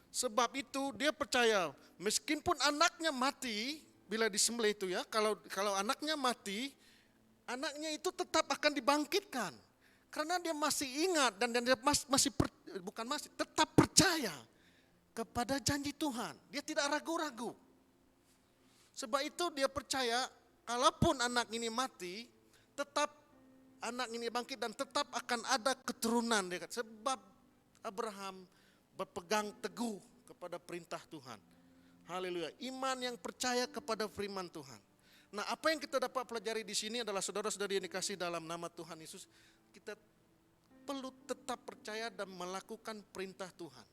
Speaker 4: Sebab itu dia percaya meskipun anaknya mati bila disembelih itu, ya, kalau anaknya mati, anaknya itu tetap akan dibangkitkan. Karena dia masih ingat dan dia tetap percaya kepada janji Tuhan. Dia tidak ragu-ragu. Sebab itu dia percaya kalaupun anak ini mati, tetap anak ini bangkit dan tetap akan ada keturunan. Sebab Abraham berpegang teguh kepada perintah Tuhan. Haleluya. Iman yang percaya kepada firman Tuhan. Nah, apa yang kita dapat pelajari di sini adalah saudara-saudari yang dikasih dalam nama Tuhan Yesus, kita perlu tetap percaya dan melakukan perintah Tuhan.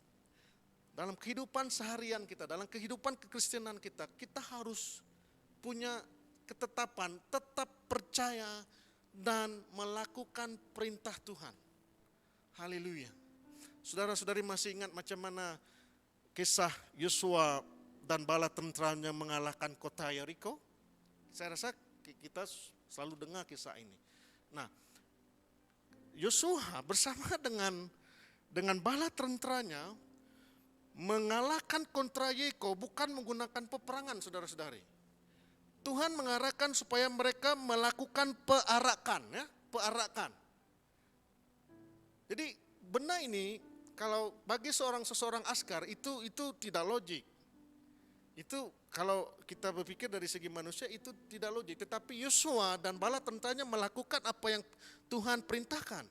Speaker 4: Dalam kehidupan seharian kita, dalam kehidupan kekristenan kita, kita harus punya ketetapan, tetap percaya dan melakukan perintah Tuhan. Haleluya. Saudara-saudari masih ingat macam mana kisah Yosua dan bala tentaranya mengalahkan kota Yeriko? Saya rasa kita selalu dengar kisah ini. Nah, Yosua bersama dengan bala tentaranya mengalahkan kontra Yeriko bukan menggunakan peperangan, saudara-saudari. Tuhan mengarahkan supaya mereka melakukan pearakan, ya, pearakan. Jadi benar ini, kalau bagi seseorang askar itu tidak logik. Itu kalau kita berpikir dari segi manusia itu tidak logik. Tetapi Yosua dan bala tentaranya melakukan apa yang Tuhan perintahkan.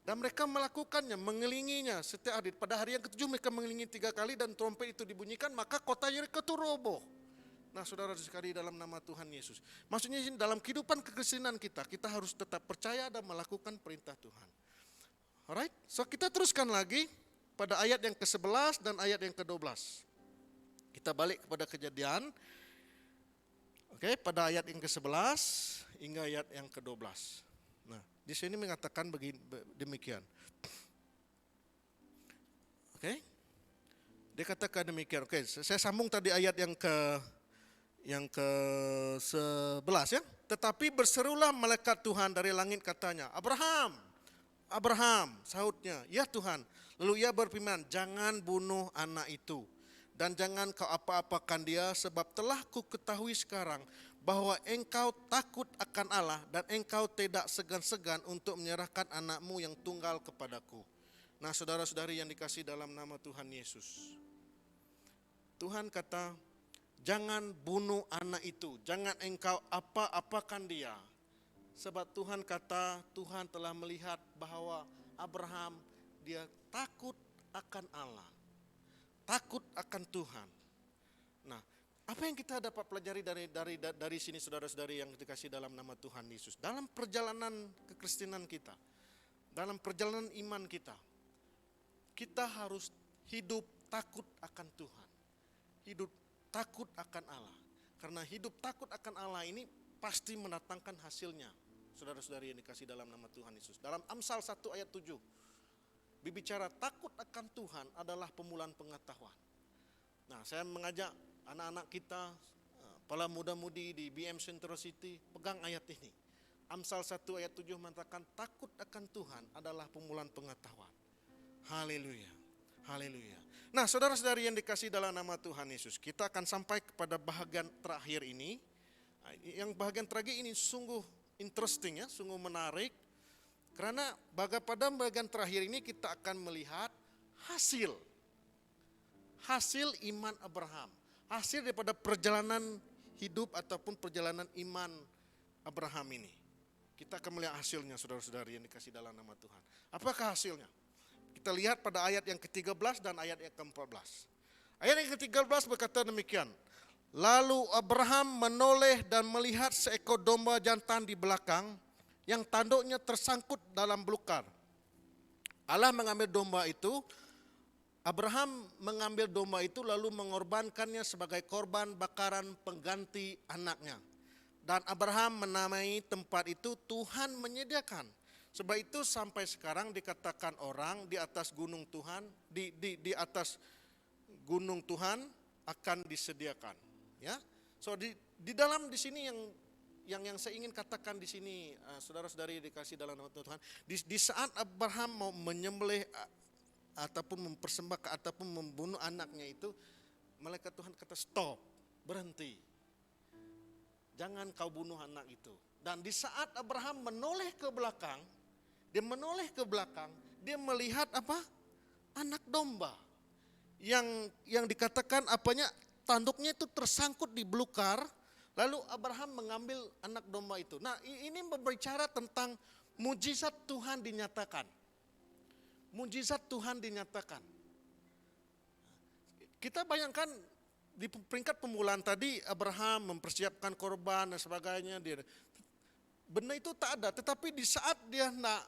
Speaker 4: Dan mereka melakukannya, mengelilinginya setiap hari. Pada hari yang ke-7 mereka mengelilingi 3 kali dan trompet itu dibunyikan, maka kota Yeriko itu roboh. Nah, saudara sekali dalam nama Tuhan Yesus. Maksudnya dalam kehidupan kekristenan kita harus tetap percaya dan melakukan perintah Tuhan. Alright, so kita teruskan lagi pada ayat yang ke-11 dan ayat yang ke-12. Kita balik kepada Kejadian. Oke, pada ayat yang ke-11 hingga ayat yang ke-12. Nah, di sini mengatakan demikian. Oke. Dia katakan demikian. Oke, saya sambung tadi ayat yang ke-11 ya. Tetapi berserulah malaikat Tuhan dari langit katanya, Abraham, Abraham, sahutnya, ya Tuhan. Lalu ia berfirman, jangan bunuh anak itu. Dan jangan kau apa-apakan dia, sebab telah ku ketahui sekarang bahwa engkau takut akan Allah dan engkau tidak segan-segan untuk menyerahkan anakmu yang tunggal kepadaku. Nah, saudara-saudari yang dikasihi dalam nama Tuhan Yesus. Tuhan kata, jangan bunuh anak itu, jangan engkau apa-apakan dia. Sebab Tuhan kata, Tuhan telah melihat bahwa Abraham dia takut akan Allah, takut akan Tuhan. Nah, apa yang kita dapat pelajari dari sini saudara-saudari yang dikasihi dalam nama Tuhan Yesus? Dalam perjalanan kekristenan kita, dalam perjalanan iman kita, kita harus hidup takut akan Tuhan, hidup takut akan Allah. Karena hidup takut akan Allah ini pasti mendatangkan hasilnya. Saudara-saudari yang dikasihi dalam nama Tuhan Yesus. Dalam Amsal 1 ayat 7, berbicara takut akan Tuhan adalah pemulaan pengetahuan. Nah, saya mengajak anak-anak kita, para muda-mudi di BM Central City, pegang ayat ini. Amsal 1 ayat 7 mengatakan takut akan Tuhan adalah pemulaan pengetahuan. Haleluya, haleluya. Nah, saudara-saudari yang dikasihi dalam nama Tuhan Yesus, kita akan sampai kepada bahagian terakhir ini. Yang bahagian terakhir ini sungguh interesting ya, sungguh menarik. Karena pada bagian terakhir ini kita akan melihat hasil iman Abraham. Hasil daripada perjalanan hidup ataupun perjalanan iman Abraham ini. Kita akan melihat hasilnya saudara-saudari yang dikasihi dalam nama Tuhan. Apakah hasilnya? Kita lihat pada ayat yang ke-13 dan ayat yang ke-14. Ayat yang ke-13 berkata demikian. Lalu Abraham menoleh dan melihat seekor domba jantan di belakang yang tanduknya tersangkut dalam belukar. Allah mengambil domba itu, Abraham mengambil domba itu lalu mengorbankannya sebagai korban bakaran pengganti anaknya. Dan Abraham menamai tempat itu Tuhan menyediakan. Sebab itu sampai sekarang dikatakan orang di atas gunung Tuhan, di atas gunung Tuhan akan disediakan. Ya, so di dalam di sini yang saya ingin katakan di sini, saudara-saudari dikasih dalam nama Tuhan, di saat Abraham mau menyembelih ataupun mempersembahkan ataupun membunuh anaknya itu, malaikat Tuhan kata stop, berhenti, jangan kau bunuh anak itu. Dan di saat Abraham menoleh ke belakang, dia melihat apa? Anak domba yang dikatakan apanya? Tanduknya itu tersangkut di belukar, lalu Abraham mengambil anak domba itu. Nah, ini berbicara tentang mujizat Tuhan dinyatakan. Mujizat Tuhan dinyatakan. Kita bayangkan di peringkat permulaan tadi Abraham mempersiapkan korban dan sebagainya. Benda itu tak ada, tetapi di saat dia nak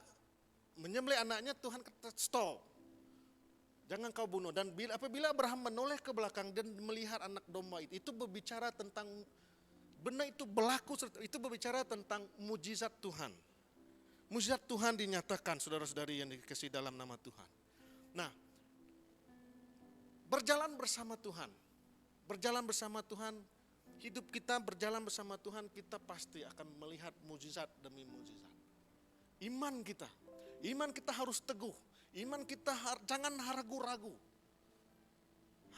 Speaker 4: menyembelih anaknya, Tuhan kata stop. Jangan kau bunuh. Dan apabila Abraham menoleh ke belakang dan melihat anak domba itu berbicara tentang benda itu berlaku, itu berbicara tentang mujizat Tuhan. Mujizat Tuhan dinyatakan saudara-saudari yang dikasihi dalam nama Tuhan. Nah, berjalan bersama Tuhan. Berjalan bersama Tuhan, hidup kita berjalan bersama Tuhan, kita pasti akan melihat mujizat demi mujizat. Iman kita harus teguh. Iman kita jangan ragu-ragu.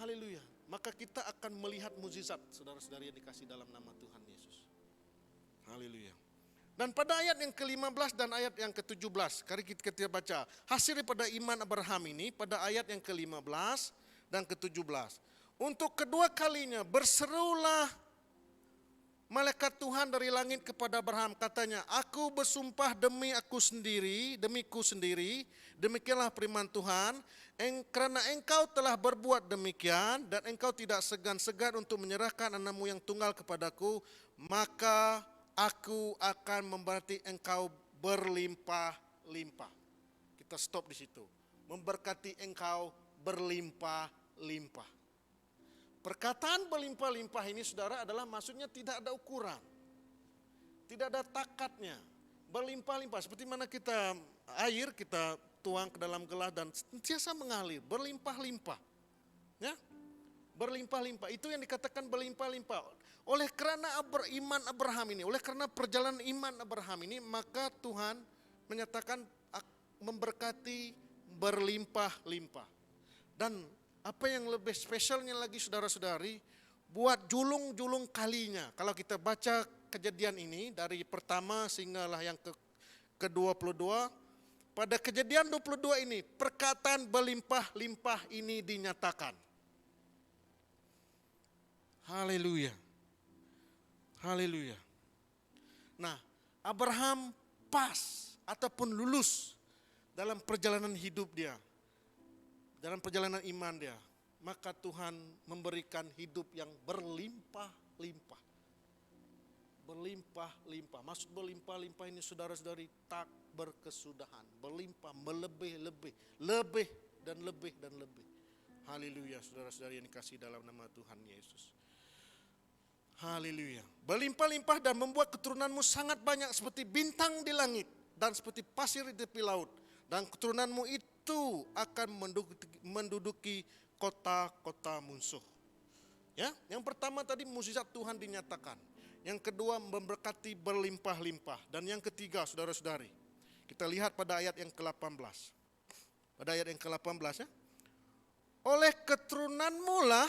Speaker 4: Haleluya. Maka kita akan melihat mujizat saudara-saudari yang dikasihi dalam nama Tuhan Yesus. Haleluya. Dan pada ayat yang ke-15 dan ayat yang ke-17, mari kita baca. Hasil daripada iman Abraham ini pada ayat yang ke-15 dan ke-17. Untuk kedua kalinya berserulah malaikat Tuhan dari langit kepada Abraham, katanya, aku bersumpah demiku sendiri, demikianlah firman Tuhan, karena engkau telah berbuat demikian, dan engkau tidak segan-segan untuk menyerahkan anakmu yang tunggal kepadaku, maka aku akan memberkati engkau berlimpah-limpah. Kita kita stop di situ. Memberkati engkau berlimpah-limpah. Perkataan berlimpah-limpah ini saudara adalah maksudnya tidak ada ukuran. Tidak ada takatnya. Berlimpah-limpah. Seperti mana kita air kita tuang ke dalam gelas dan sentiasa mengalir. Berlimpah-limpah. Ya, berlimpah-limpah. Itu yang dikatakan berlimpah-limpah. Oleh karena iman Abraham ini, oleh karena perjalanan iman Abraham ini, maka Tuhan menyatakan memberkati berlimpah-limpah. Dan apa yang lebih spesialnya lagi saudara-saudari, buat julung-julung kalinya. Kalau kita baca kejadian ini dari pertama sehinggalah yang ke-22, pada kejadian 22 ini perkataan berlimpah-limpah ini dinyatakan. Haleluya. Haleluya. Nah, Abraham pas ataupun lulus dalam perjalanan hidup dia. Dalam perjalanan iman dia. Maka Tuhan memberikan hidup yang berlimpah-limpah. Berlimpah-limpah. Maksud berlimpah-limpah ini saudara-saudari tak berkesudahan. Berlimpah, melebih-lebih. Lebih dan lebih dan lebih. Haleluya, saudara-saudari yang dikasihi dalam nama Tuhan Yesus. Haleluya. Berlimpah-limpah dan membuat keturunanmu sangat banyak seperti bintang di langit dan seperti pasir di tepi laut. Dan keturunanmu itu akan menduduki kota-kota musuh. Ya, yang pertama tadi mukjizat Tuhan dinyatakan. Yang kedua memberkati berlimpah-limpah. Dan yang ketiga saudara-saudari, kita lihat pada ayat yang ke-18. Pada ayat yang ke-18 ya. Oleh keturunanmu lah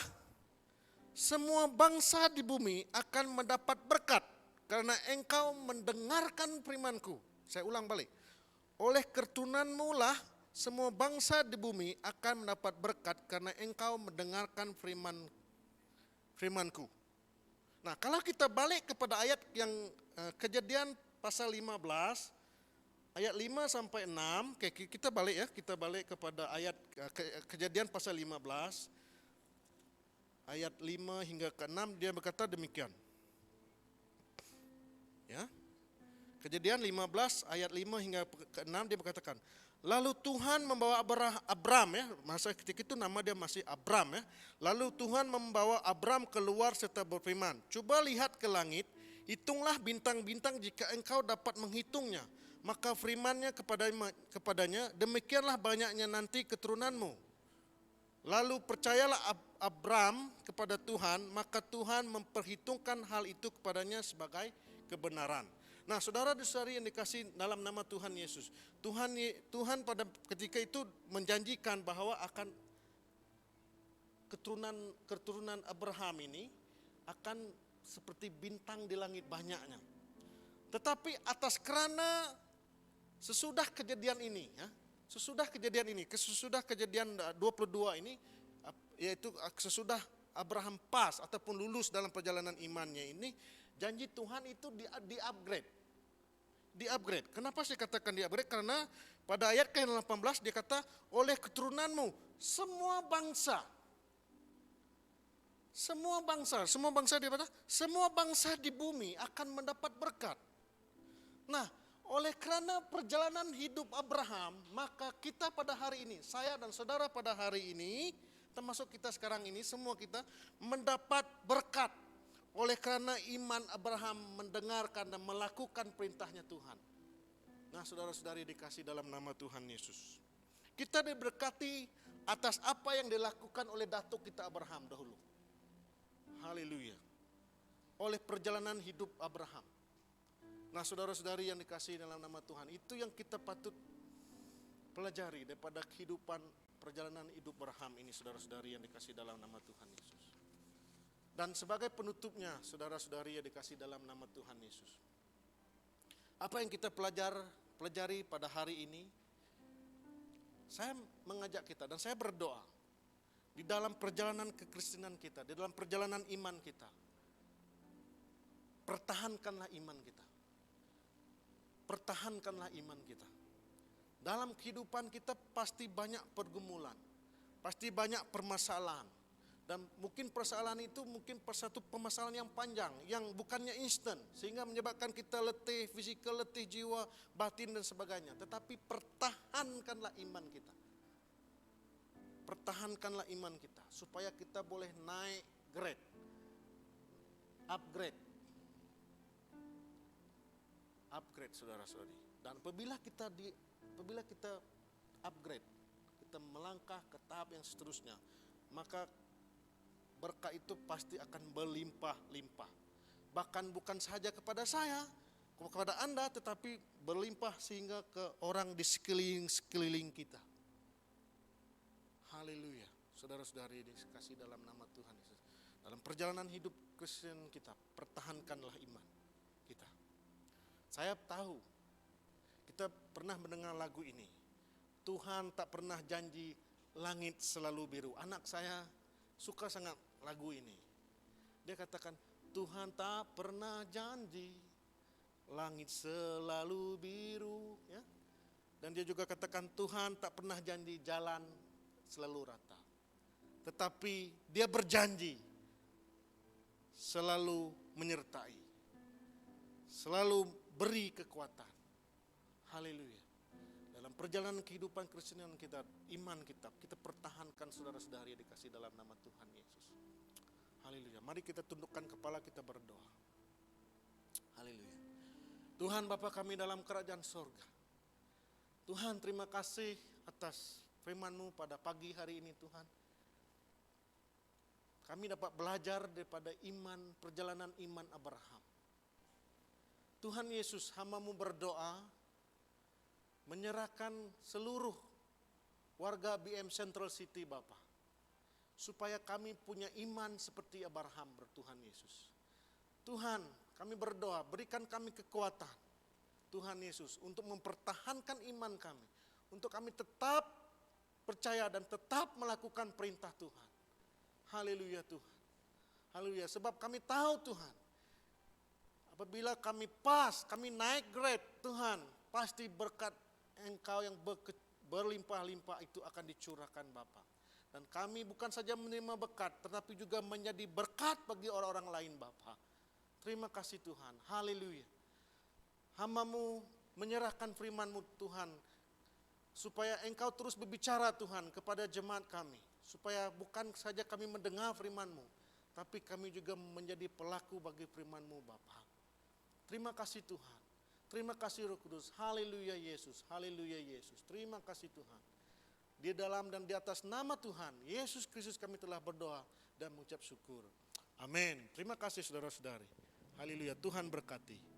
Speaker 4: semua bangsa di bumi akan mendapat berkat karena engkau mendengarkan firman-Ku. Saya ulang balik. Oleh keturunanmu lah semua bangsa di bumi akan mendapat berkat karena engkau mendengarkan firman-Ku. Nah, kalau kita balik kepada ayat yang Kejadian pasal 15 ayat 5 sampai 6, kita balik ya, kita balik kepada ayat Kejadian pasal 15 ayat 5 hingga ke-6 dia berkata demikian. Ya. Kejadian 15 ayat 5 hingga ke-6 dia berkatakan, lalu Tuhan membawa Abram ya, masa ketika itu nama dia masih Abram ya. Lalu Tuhan membawa Abram keluar serta berfirman, coba lihat ke langit, hitunglah bintang-bintang jika engkau dapat menghitungnya. Maka firman-Nya kepadanya, demikianlah banyaknya nanti keturunanmu. Lalu percayalah Abram kepada Tuhan, maka Tuhan memperhitungkan hal itu kepadanya sebagai kebenaran. Nah, saudara-saudari yang dikasih dalam nama Tuhan Yesus, Tuhan pada ketika itu menjanjikan bahwa akan keturunan Abraham ini akan seperti bintang di langit banyaknya. Tetapi atas kerana sesudah kejadian ini ya, sesudah kejadian 22 ini, yaitu sesudah Abraham pas ataupun lulus dalam perjalanan imannya ini, janji Tuhan itu di-upgrade. Di-upgrade. Kenapa saya katakan di-upgrade? Karena pada ayat ke-18 dia kata, oleh keturunanmu semua bangsa dia kata, semua bangsa di bumi akan mendapat berkat. Nah, oleh karena perjalanan hidup Abraham, maka kita pada hari ini, saya dan saudara pada hari ini, termasuk kita sekarang ini, semua kita mendapat berkat. Oleh karena iman Abraham mendengarkan dan melakukan perintahnya Tuhan. Nah, saudara-saudari dikasih dalam nama Tuhan Yesus. Kita diberkati atas apa yang dilakukan oleh datuk kita Abraham dahulu. Haleluya. Oleh perjalanan hidup Abraham. Nah, saudara-saudari yang dikasihi dalam nama Tuhan, itu yang kita patut pelajari daripada kehidupan perjalanan hidup Abraham ini, saudara-saudari yang dikasihi dalam nama Tuhan Yesus. Dan sebagai penutupnya, saudara-saudari yang dikasihi dalam nama Tuhan Yesus, apa yang kita pelajari pada hari ini, saya mengajak kita dan saya berdoa, di dalam perjalanan kekristenan kita, di dalam perjalanan iman kita, pertahankanlah iman kita. Pertahankanlah iman kita. Dalam kehidupan kita pasti banyak pergumulan, pasti banyak permasalahan, Dan mungkin persoalan itu mungkin satu permasalahan yang panjang, yang bukannya instan, sehingga menyebabkan kita letih, fisikal letih, jiwa, batin dan sebagainya. Tetapi pertahankanlah iman kita. Pertahankanlah iman kita, supaya kita boleh naik grade, upgrade, saudara-saudari. Dan apabila kita upgrade, kita melangkah ke tahap yang seterusnya, maka berkah itu pasti akan berlimpah-limpah. Bahkan bukan saja kepada saya, kepada Anda, tetapi berlimpah sehingga ke orang di sekeliling kita. Haleluya. Saudara-saudari dikasihi dalam nama Tuhan Yesus. Dalam perjalanan hidup Kristen kita, pertahankanlah iman kita. Saya tahu, kita pernah mendengar lagu ini. Tuhan tak pernah janji langit selalu biru. Anak saya suka sangat lagu ini. Dia katakan, Tuhan tak pernah janji langit selalu biru, ya. Dan dia juga katakan, Tuhan tak pernah janji jalan selalu rata. Tetapi dia berjanji selalu menyertai, selalu beri kekuatan. Haleluya. Dalam perjalanan kehidupan Kristen kita, iman kita pertahankan, saudara-saudari yang dikasih dalam nama Tuhan Yesus. Haleluya. Mari kita tundukkan kepala, kita berdoa. Haleluya. Tuhan Bapa kami dalam kerajaan sorga. Tuhan, terima kasih atas firman-Mu pada pagi hari ini Tuhan. Kami dapat belajar daripada perjalanan iman Abraham. Tuhan Yesus, hamba-Mu berdoa, menyerahkan seluruh warga BM Central City Bapa, supaya kami punya iman seperti Abraham bertuhan Yesus. Tuhan, kami berdoa, berikan kami kekuatan Tuhan Yesus untuk mempertahankan iman kami, untuk kami tetap percaya dan tetap melakukan perintah Tuhan. Haleluya Tuhan. Haleluya, sebab kami tahu Tuhan, apabila kami kami naik grade Tuhan, pasti berkat Engkau yang berlimpah-limpah itu akan dicurahkan Bapa. Dan kami bukan saja menerima berkat, tetapi juga menjadi berkat bagi orang-orang lain Bapa. Terima kasih Tuhan. Haleluya. Hamba-Mu menyerahkan firman-Mu Tuhan, supaya Engkau terus berbicara Tuhan kepada jemaat kami. Supaya bukan saja kami mendengar firman-Mu, tapi kami juga menjadi pelaku bagi firman-Mu Bapa. Terima kasih Tuhan. Terima kasih Roh Kudus. Haleluya Yesus. Haleluya Yesus. Terima kasih Tuhan. Di dalam dan di atas nama Tuhan Yesus Kristus kami telah berdoa dan mengucap syukur. Amin. Terima kasih saudara-saudari. Haleluya. Tuhan berkati.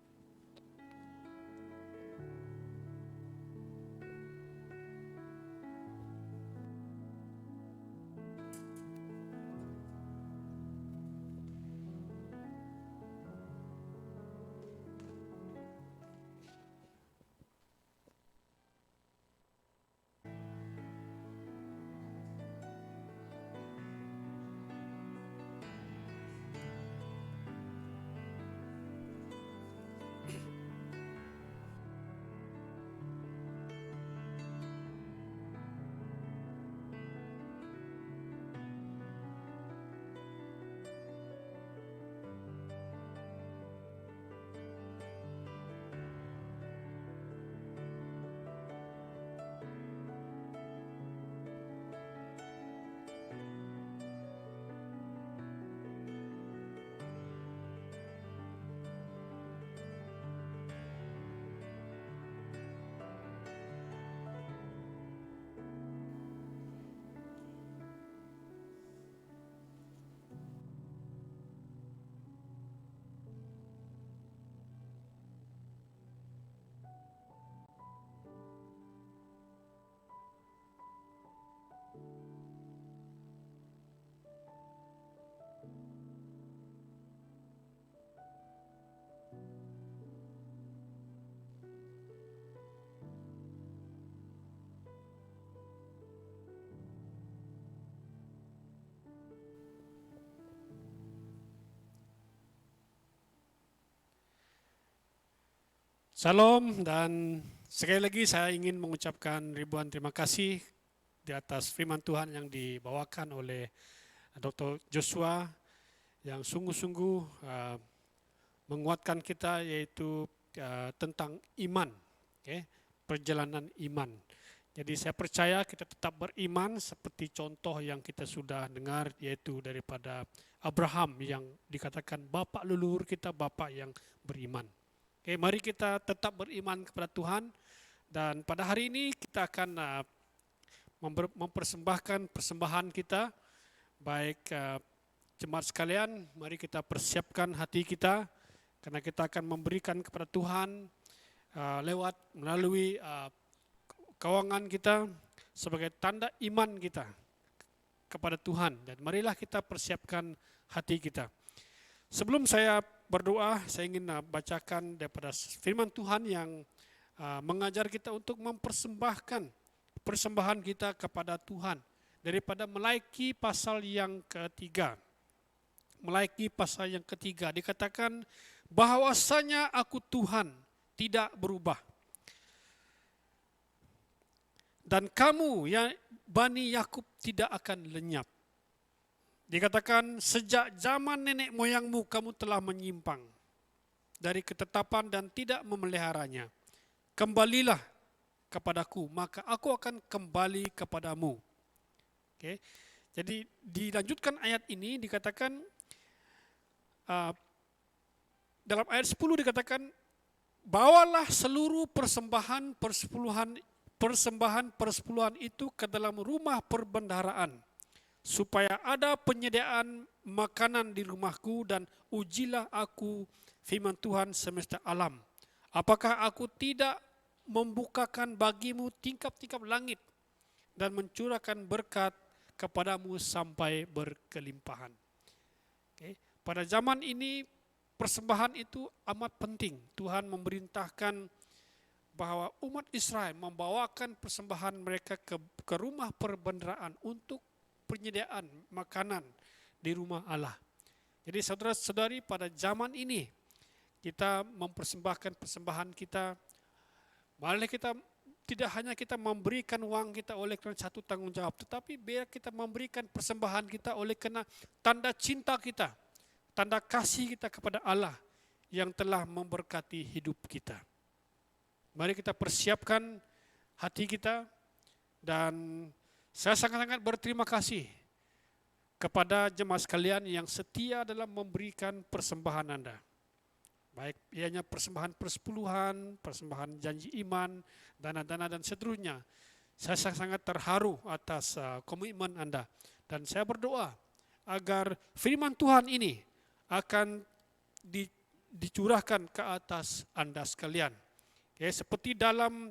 Speaker 1: Salam, dan sekali lagi saya ingin mengucapkan ribuan terima kasih di atas firman Tuhan yang dibawakan oleh Dr. Joshua yang sungguh-sungguh menguatkan kita, yaitu tentang iman, perjalanan iman. Jadi saya percaya kita tetap beriman seperti contoh yang kita sudah dengar, yaitu daripada Abraham yang dikatakan bapak leluhur kita, bapak yang beriman. Mari kita tetap beriman kepada Tuhan, dan pada hari ini kita akan mempersembahkan persembahan kita. Baik jemaat sekalian, mari kita persiapkan hati kita, karena kita akan memberikan kepada Tuhan melalui keuangan kita sebagai tanda iman kita kepada Tuhan. Dan marilah kita persiapkan hati kita. Sebelum saya berdoa, saya ingin bacakan daripada firman Tuhan yang mengajar kita untuk mempersembahkan persembahan kita kepada Tuhan. Daripada Melaiki pasal yang ketiga. Melaiki pasal yang ketiga dikatakan bahwasanya aku Tuhan tidak berubah. Dan kamu ya Bani Yakub tidak akan lenyap. Dikatakan sejak zaman nenek moyangmu kamu telah menyimpang dari ketetapan dan tidak memeliharanya. Kembalilah kepadaku, maka aku akan kembali kepadamu. Jadi dilanjutkan ayat ini dikatakan dalam ayat 10 dikatakan bawalah seluruh persembahan persepuluhan itu ke dalam rumah perbendaharaan, supaya ada penyediaan makanan di rumahku, dan ujilah aku firman Tuhan semesta alam. Apakah aku tidak membukakan bagimu tingkap-tingkap langit dan mencurahkan berkat kepadamu sampai berkelimpahan. Pada zaman ini persembahan itu amat penting. Tuhan memerintahkan bahwa umat Israel membawakan persembahan mereka ke rumah perbendaharaan untuk penyediaan makanan di rumah Allah. Jadi saudara-saudari, pada zaman ini kita mempersembahkan persembahan kita. Malah kita tidak hanya kita memberikan uang kita oleh kerana satu tanggung jawab, tetapi biar kita memberikan persembahan kita oleh kerana tanda cinta kita, tanda kasih kita kepada Allah yang telah memberkati hidup kita. Mari kita persiapkan hati kita, dan saya sangat-sangat berterima kasih kepada jemaat sekalian yang setia dalam memberikan persembahan Anda. Baik ianya persembahan persepuluhan, persembahan janji iman, dana-dana dan seterusnya. Saya sangat terharu atas komitmen Anda, dan saya berdoa agar firman Tuhan ini akan dicurahkan ke atas Anda sekalian. Seperti dalam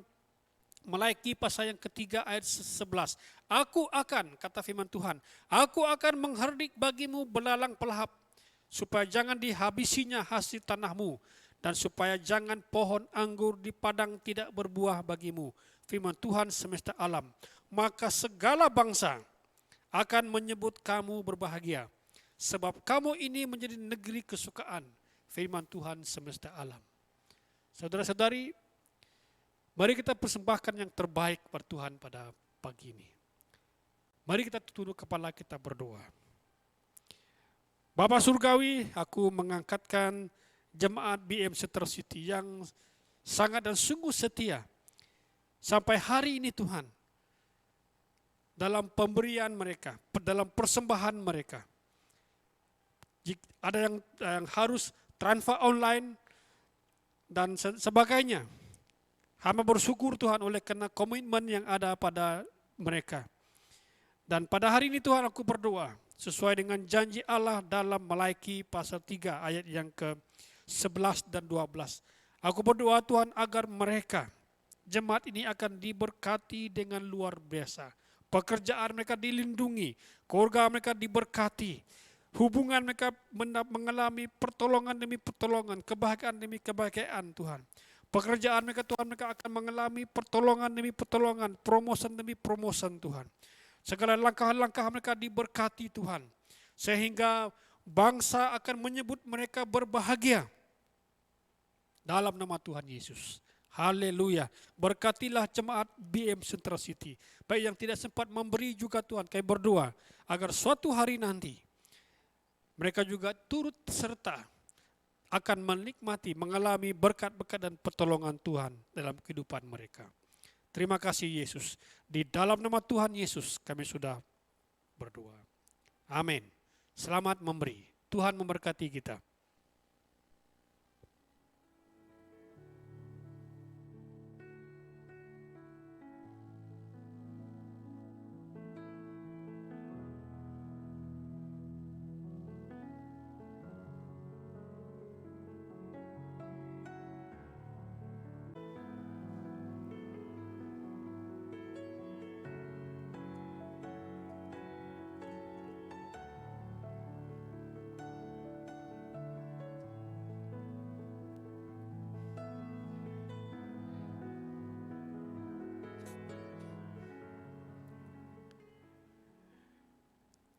Speaker 1: Melaiki pasal yang ketiga ayat 11. Aku akan, kata firman Tuhan, aku akan mengherdik bagimu belalang pelahap, supaya jangan dihabisinya hasil tanahmu, dan supaya jangan pohon anggur di padang tidak berbuah bagimu. Firman Tuhan semesta alam. Maka segala bangsa akan menyebut kamu berbahagia, sebab kamu ini menjadi negeri kesukaan. Firman Tuhan semesta alam. Saudara-saudari, mari kita persembahkan yang terbaik kepada Tuhan pada pagi ini. Mari kita tunduk kepala kita berdoa. Bapa Surgawi, aku mengangkatkan jemaat BM Setara City yang sangat dan sungguh setia sampai hari ini Tuhan, dalam pemberian mereka, dalam persembahan mereka. Ada yang harus transfer online dan sebagainya. Hamba bersyukur Tuhan oleh karena komitmen yang ada pada mereka. Dan pada hari ini Tuhan, aku berdoa sesuai dengan janji Allah dalam Melaiki pasal 3 ayat yang ke-11 dan 12. Aku berdoa Tuhan agar mereka, jemaat ini akan diberkati dengan luar biasa. Pekerjaan mereka dilindungi, keluarga mereka diberkati, hubungan mereka mengalami pertolongan demi pertolongan, kebahagiaan demi kebahagiaan Tuhan. Pekerjaan mereka Tuhan, mereka akan mengalami pertolongan demi pertolongan, promosi demi promosi Tuhan. Segala langkah-langkah mereka diberkati Tuhan, sehingga bangsa akan menyebut mereka berbahagia dalam nama Tuhan Yesus. Haleluya. Berkatilah jemaat BM Central City. Baik yang tidak sempat memberi juga Tuhan, kami berdoa agar suatu hari nanti mereka juga turut serta akan menikmati, mengalami berkat-berkat dan pertolongan Tuhan dalam kehidupan mereka. Terima kasih Yesus. Di dalam nama Tuhan Yesus kami sudah berdoa. Amin. Selamat memberi. Tuhan memberkati kita.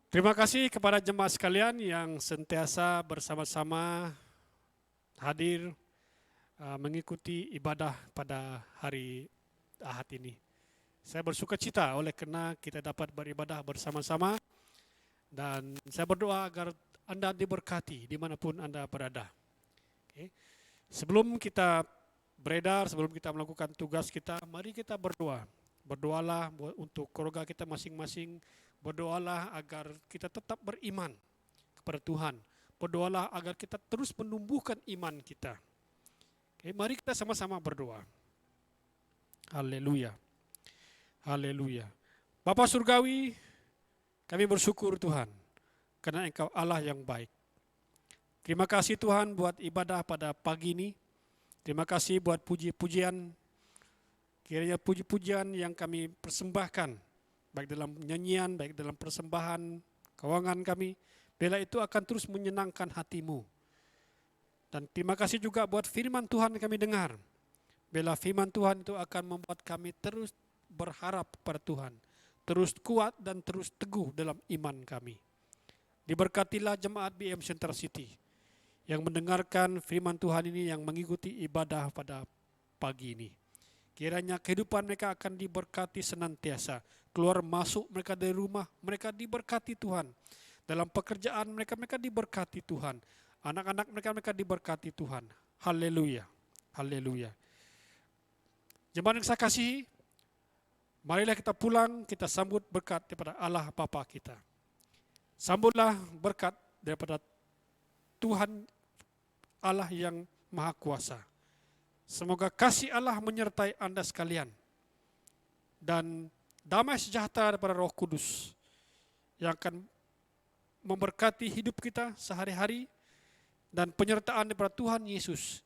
Speaker 1: Terima kasih kepada jemaat sekalian yang sentiasa bersama-sama hadir mengikuti ibadah pada hari Ahad ini. Saya bersuka cita oleh karena kita dapat beribadah bersama-sama dan saya berdoa agar Anda diberkati dimanapun Anda berada. Okay. Sebelum kita beredar, sebelum kita melakukan tugas kita, mari kita berdoa. Berdoalah untuk keluarga kita masing-masing. Berdoalah agar kita tetap beriman kepada Tuhan. Berdoalah agar kita terus menumbuhkan iman kita. Oke, mari kita sama-sama berdoa. Haleluya. Haleluya. Bapa Surgawi, kami bersyukur Tuhan, karena Engkau Allah yang baik. Terima kasih Tuhan buat ibadah pada pagi ini. Terima kasih buat puji-pujian. Kiranya puji-pujian yang kami persembahkan, baik dalam nyanyian, baik dalam persembahan, keuangan kami, bila itu akan terus menyenangkan hatimu. Dan terima kasih juga buat firman Tuhan yang kami dengar. Bila firman Tuhan itu akan membuat kami terus berharap pada Tuhan, terus kuat dan terus teguh dalam iman kami. Diberkatilah jemaat BM Central City yang mendengarkan firman Tuhan ini, yang mengikuti ibadah pada pagi ini. Kiranya kehidupan mereka akan diberkati senantiasa. Keluar masuk mereka dari rumah, mereka diberkati Tuhan. Dalam pekerjaan mereka, mereka diberkati Tuhan. Anak-anak mereka, mereka diberkati Tuhan. Haleluya. Haleluya. Jemaat yang saya kasihi, marilah kita pulang, kita sambut berkat daripada Allah Bapa kita. Sambutlah berkat daripada Tuhan Allah yang Maha Kuasa. Semoga kasih Allah menyertai Anda sekalian. Dan damai sejahtera daripada Roh Kudus yang akan memberkati hidup kita sehari-hari, dan penyertaan daripada Tuhan Yesus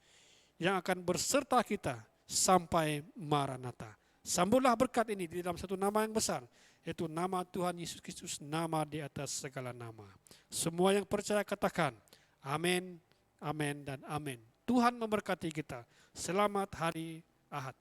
Speaker 1: yang akan berserta kita sampai Maranatha. Sambutlah berkat ini di dalam satu nama yang besar, yaitu nama Tuhan Yesus Kristus, nama di atas segala nama. Semua yang percaya katakan amin, amin, dan amin. Tuhan memberkati kita. Selamat hari Ahad.